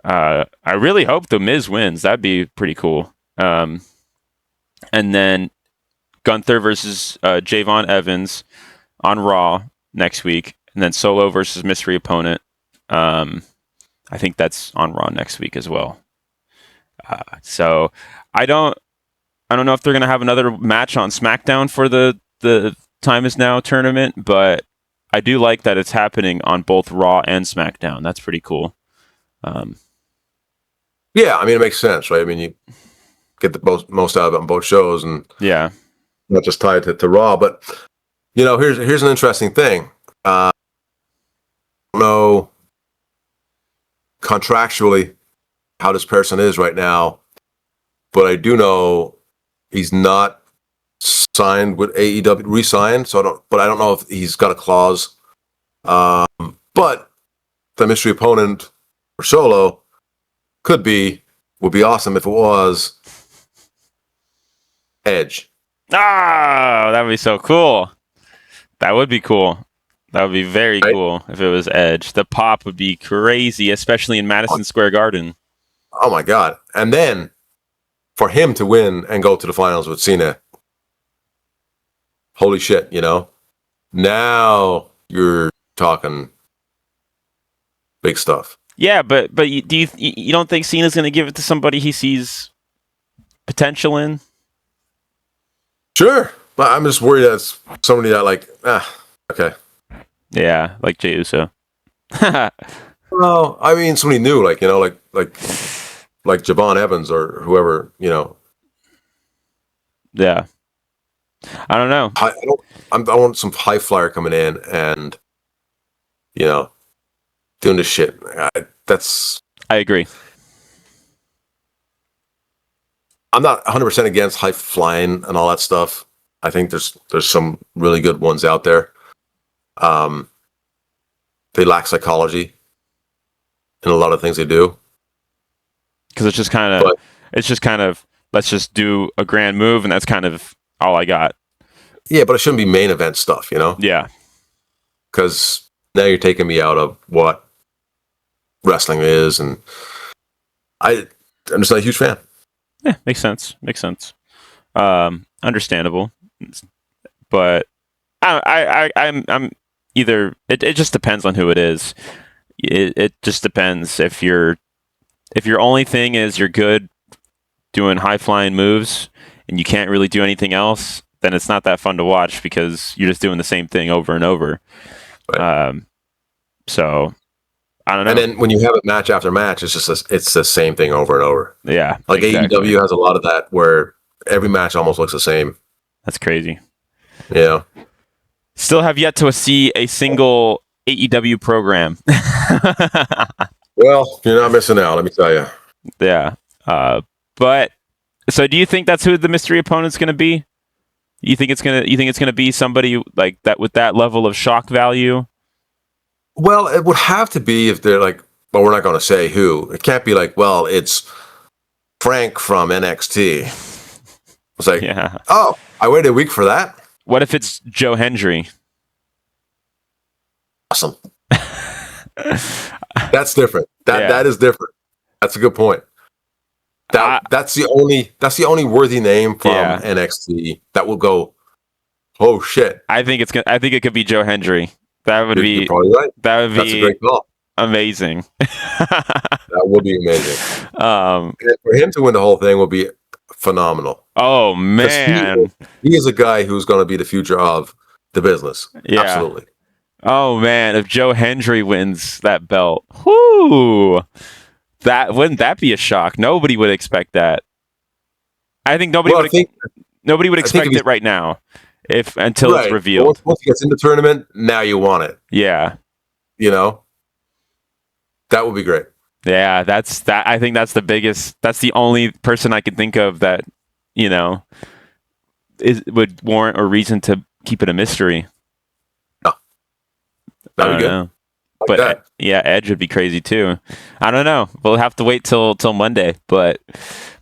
I really hope the Miz wins. That'd be pretty cool. And then Gunther versus Javon Evans on Raw next week, and then Solo versus mystery opponent. I think that's on Raw next week as well. So I don't know if they're gonna have another match on SmackDown for the Time Is Now tournament, but I do like that it's happening on both Raw and SmackDown. That's pretty cool. Yeah, I mean, it makes sense, right? I mean, you get the most out of it on both shows, and yeah. Not just tied to Raw, but here's an interesting thing. I don't know contractually how this person is right now, but I do know he's not signed with AEW, re-signed. So I don't know if he's got a clause. But the mystery opponent for Solo would be awesome if it was Edge. Ah, that would be so cool. That would be cool. That would be very cool if it was Edge. The pop would be crazy, especially in Madison Square Garden. Oh my God. And then for him to win and go to the finals with Cena. Holy shit, Now you're talking big stuff. Yeah, but you don't think Cena's going to give it to somebody he sees potential in? Sure, but I'm just worried that it's somebody that okay. Yeah, like Jey Uso. Well, I mean, somebody new, like Javon Evans or whoever, Yeah, I don't know. I want some high flyer coming in and doing this shit. I agree. I'm not 100% against high flying and all that stuff. I think there's some really good ones out there. They lack psychology in a lot of things they do. Because it's just kind of let's just do a grand move, and that's kind of all I got. Yeah, but it shouldn't be main event stuff, Yeah. Because now you're taking me out of what wrestling is, and I'm just not a huge fan. Yeah, makes sense. Understandable, but I'm either. It just depends on who it is. It just depends if your only thing is you're good doing high flying moves and you can't really do anything else, then it's not that fun to watch because you're just doing the same thing over and over. Right. So I don't know. And then when you have it match after match, it's the same thing over and over. Yeah. Like exactly. AEW has a lot of that where every match almost looks the same. That's crazy. Yeah. Still have yet to see a single AEW program. Well, you're not missing out, let me tell you. Yeah. But so do you think that's who the mystery opponent's going to be? You think it's gonna be somebody like that with that level of shock value? Well, it would have to be if they're like, well, we're not going to say who. It can't be like, well, it's Frank from NXT. It's like, Yeah. oh, I waited a week for that. What if it's Joe Hendry? Awesome. That's different. That is different. That's a good point. That's the only worthy name from NXT that will go, oh shit. I think it could be Joe Hendry. That would You're probably right. That would That's be a great call. Amazing. That would be amazing. And for him to win the whole thing will be phenomenal. Oh man, he is a guy who's going to be the future of the business. Yeah. Absolutely. Oh man, if Joe Hendry wins that belt, whoo, wouldn't that be a shock? Nobody would expect that. I think nobody would expect it right now, until it's revealed. Once he gets in the tournament, now you want it. Yeah, that would be great. Yeah, I think that's the biggest. That's the only person I can think of that would warrant a reason to keep it a mystery. That'd be good. But yeah, Edge would be crazy too. I don't know. We'll have to wait till Monday. But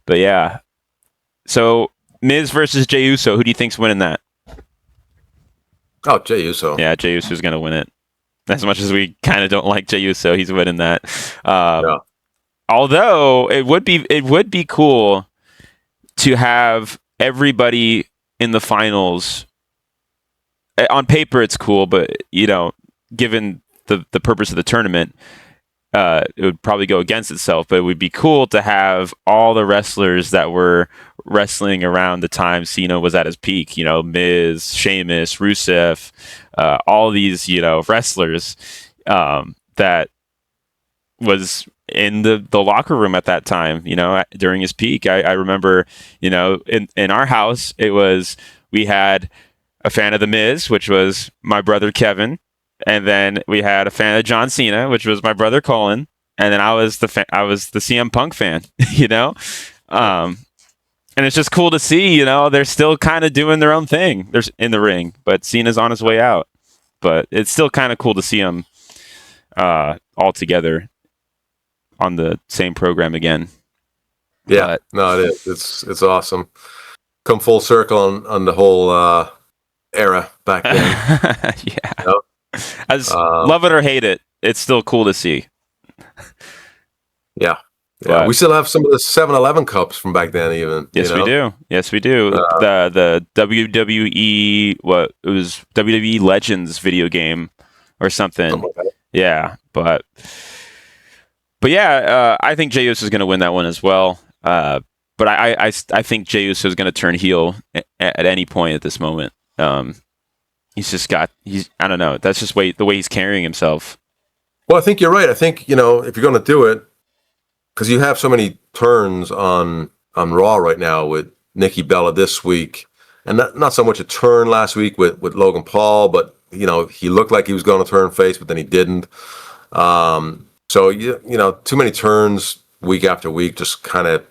yeah. So Miz versus Jey Uso. Who do you think's winning that? Oh, Jey Uso. Yeah, Jey Uso's gonna win it. As much as we kind of don't like Jey Uso, he's winning that. Although it would be cool to have everybody in the finals. On paper, it's cool, but given the purpose of the tournament, it would probably go against itself. But it would be cool to have all the wrestlers that were wrestling around the time Cena was at his peak. Miz, Sheamus, Rusev, all these that was in the locker room at that time. During his peak, I remember. In our house, we had a fan of the Miz, which was my brother Kevin. And then we had a fan of John Cena, which was my brother Colin, and then I was the CM Punk fan, and it's just cool to see, they're still kind of doing their own thing. They're in the ring, but Cena's on his way out. But it's still kind of cool to see them all together on the same program again. Yeah, no, it is. It's awesome. Come full circle on the whole era back then. Yeah. As love it or hate it, it's still cool to see. Yeah. We still have some of the 7-Eleven cups from back then, even. Yes, we do. The WWE, it was WWE Legends video game or something. Like that. Yeah, but yeah, I think Jey Uso is going to win that one as well. But I think Jey Uso is going to turn heel at any point at this moment. I don't know. That's just the way he's carrying himself. Well, I think you're right. I think, if you're going to do it, because you have so many turns on Raw right now with Nikki Bella this week, and not so much a turn last week with Logan Paul, but, he looked like he was going to turn face, but then he didn't. So, too many turns week after week just kind of,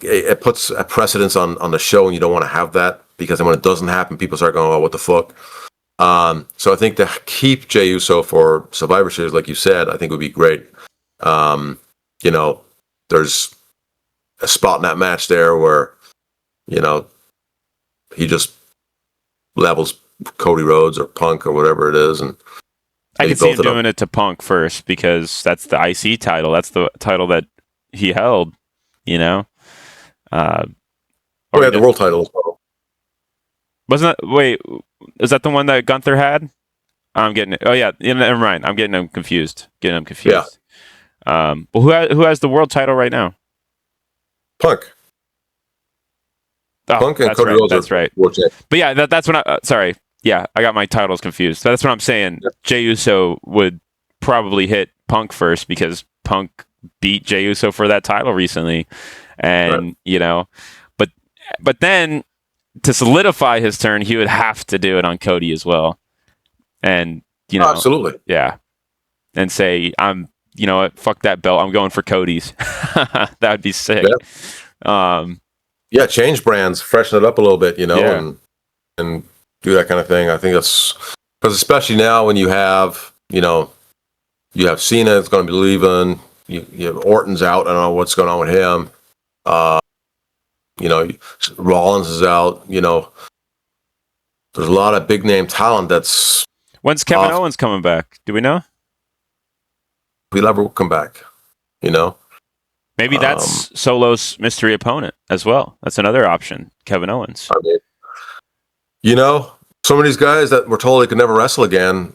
it puts a precedence on the show, and you don't want to have that. Because then when it doesn't happen, people start going, oh, what the fuck? So I think to keep Jey Uso for Survivor Series, like you said, I think would be great. There's a spot in that match there where, he just levels Cody Rhodes or Punk or whatever it is. And I can see him doing it to Punk first because that's the IC title. That's the title that he held, the world title as well. Wasn't that? Wait, is that the one that Gunther had? I'm getting it. Oh yeah, never mind. I'm getting them confused. Yeah. Well, who has the world title right now? Punk. Oh, Punk and Cody Rhodes. That's right. But yeah, that's when sorry. Yeah, I got my titles confused. That's what I'm saying. Yeah. Jey Uso would probably hit Punk first because Punk beat Jey Uso for that title recently, and but then. To solidify his turn, he would have to do it on Cody as well, and absolutely, yeah, and say, "I'm, fuck that belt. I'm going for Cody's." That would be sick. Yeah. Yeah, change brands, freshen it up a little bit, Yeah. and do that kind of thing. I think that's because especially now when you have Cena is going to be leaving, you have Orton's out. I don't know what's going on with him. Uh, Rollins is out. There's a lot of big name talent that's When's Kevin off. Owens coming back? Do we know? He'll never come back. Maybe that's Solo's mystery opponent as well. That's another option. Kevin Owens. I mean, some of these guys that were told they could never wrestle again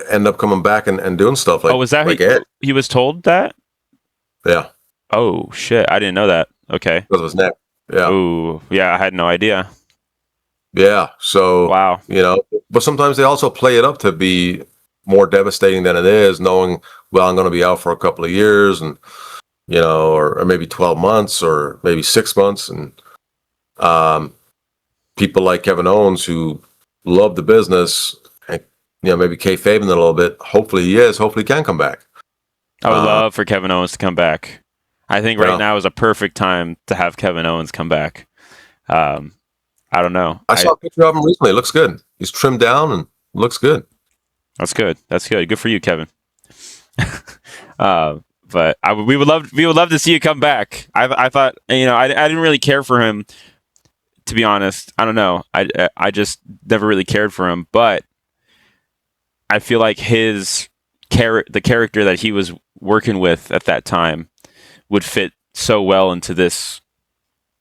end up coming back and doing stuff like. Oh, was that like he was told that? Yeah. Oh shit! I didn't know that. Okay. Because of his neck. Yeah. Oh yeah, I had no idea. Yeah. So Wow. but sometimes they also play it up to be more devastating than it is, knowing, well, I'm going to be out for a couple of years and or maybe 12 months or maybe 6 months, and people like Kevin Owens who love the business and maybe kayfabing it a little bit. Hopefully he can come back. I would love for Kevin Owens to come back. I think right now is a perfect time to have Kevin Owens come back. I don't know. I saw a picture of him recently. It looks good. He's trimmed down and looks good. That's good. That's good. Good for you, Kevin. But we would love to see you come back. I thought I didn't really care for him, to be honest. I don't know. I just never really cared for him, but I feel like the character that he was working with at that time would fit so well into this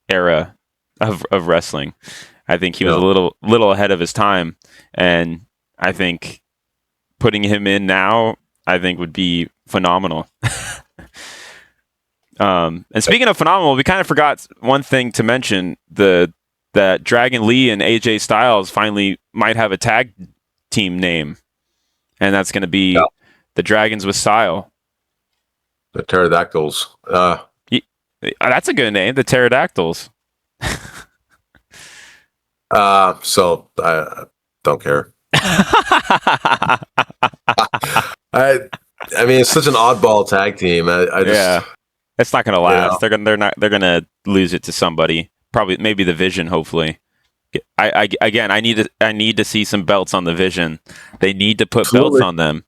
era of wrestling. I think he was a little ahead of his time, and I think putting him in now, I think, would be phenomenal. And speaking of phenomenal, we kind of forgot one thing to mention: that Dragon Lee and AJ Styles finally might have a tag team name, and that's going to be the Dragons with Style. The Pterodactyls. That's a good name, the Pterodactyls. So I don't care. I mean, it's such an oddball tag team. I just, it's not going to last. They're gonna lose it to somebody. Probably, maybe the Vision. Hopefully, I need to see some belts on the Vision. They need to put belts on them.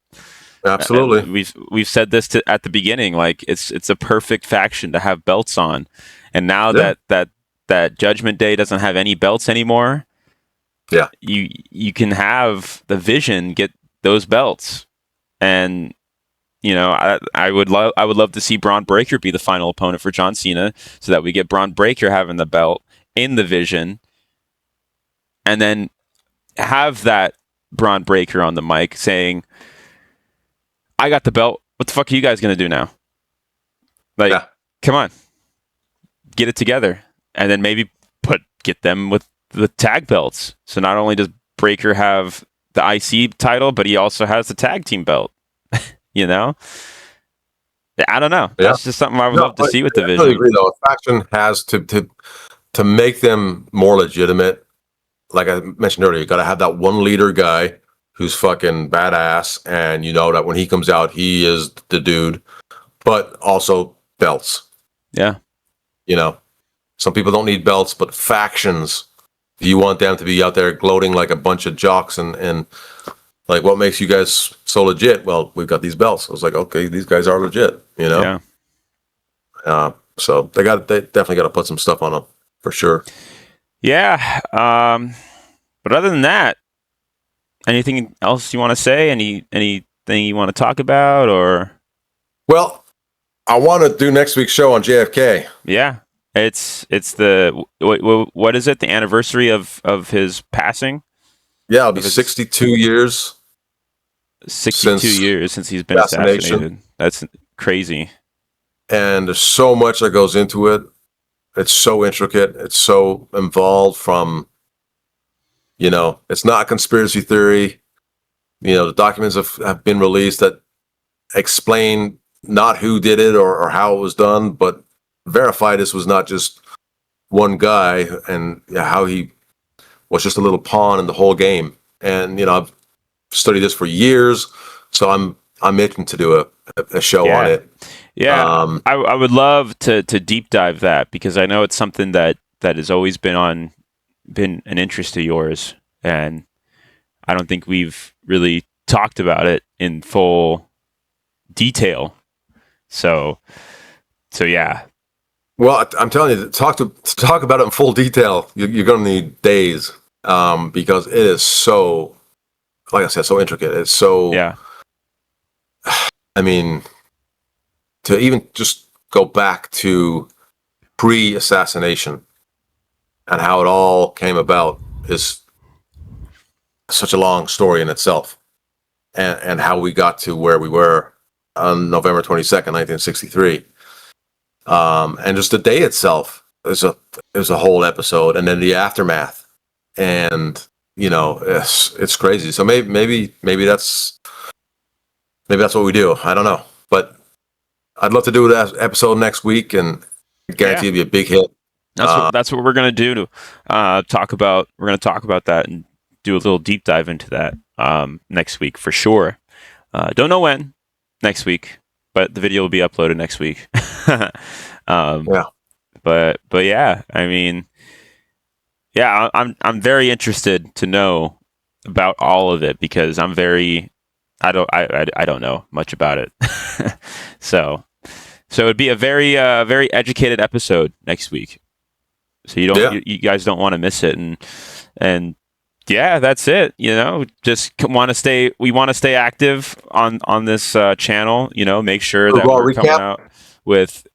Absolutely. We've said this at the beginning. Like it's a perfect faction to have belts on, and now that Judgment Day doesn't have any belts anymore. Yeah, you can have the Vision get those belts, and I would love to see Braun Breaker be the final opponent for John Cena, so that we get Braun Breaker having the belt in the Vision, and then have that Braun Breaker on the mic saying, "I got the belt. What the fuck are you guys gonna do now? Like, come on, get it together." And then maybe get them with the tag belts. So not only does Breaker have the IC title, but he also has the tag team belt. I don't know. That's just something I would love to see with the Vision. I totally agree, though. A faction has to make them more legitimate. Like I mentioned earlier, you got to have that one leader guy who's fucking badass, and that when he comes out, he is the dude. But also belts. Yeah. Some people don't need belts, but factions, if you want them to be out there gloating like a bunch of jocks and like, what makes you guys so legit? Well, we've got these belts. I was like, okay, these guys are legit, Yeah. So they definitely got to put some stuff on them for sure. Yeah. But other than that, anything else you want to say? Anything you want to talk about, or? Well, I want to do next week's show on JFK. Yeah. It's the what is it? The anniversary of his passing? Yeah, it'll be 62 years. 62 years since he's been assassinated. That's crazy. And there's so much that goes into it. It's so intricate. It's so involved from, it's not a conspiracy theory. The documents have been released that explain not who did it or how it was done, but verify this was not just one guy and how he was just a little pawn in the whole game. And, I've studied this for years, so I'm itching to do a show on it. Yeah, I would love to deep dive that, because I know it's something that has always been an interest of yours, and I don't think we've really talked about it in full detail. So yeah. Well, I'm telling you, to talk about it in full detail, you're going to need days, because it is so, like I said, so intricate. It's so, Yeah. I mean, to even just go back to pre-assassination and how it all came about is such a long story in itself, and how we got to where we were on November 22nd, 1963. And just the day itself is a whole episode, and then the aftermath, and it's crazy. So maybe that's what we do. I don't know, but I'd love to do that episode next week, and I guarantee it'll be a big hit. That's what we're gonna do to talk about. We're gonna talk about that and do a little deep dive into that next week for sure. Don't know when next week, but the video will be uploaded next week. Yeah. But yeah, I mean, yeah, I'm very interested to know about all of it, because I don't know much about it. So it'd be a very educated episode next week. So you guys don't want to miss it, and yeah, that's it. Just we want to stay active on this channel. Make sure that we're coming out with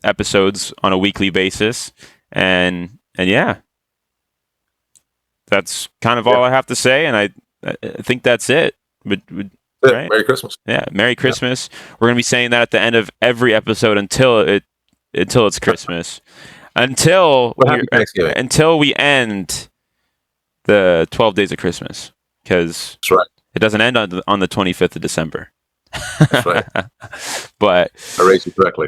episodes on a weekly basis, and yeah, that's kind of all I have to say, and I think that's it. But right? Merry Christmas. Yeah, Merry Christmas. Yeah. We're gonna be saying that at the end of every episode until it's Christmas, until we end the 12 days of Christmas, because that's right. It doesn't end on the 25th of December. That's right. But I raised you correctly.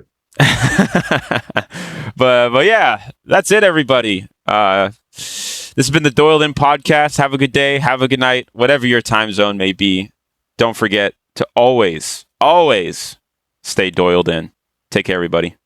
but yeah, that's it, everybody. This has been the Doyledin podcast. Have a good day. Have a good night. Whatever your time zone may be. Don't forget to always stay Doyledin. Take care, everybody.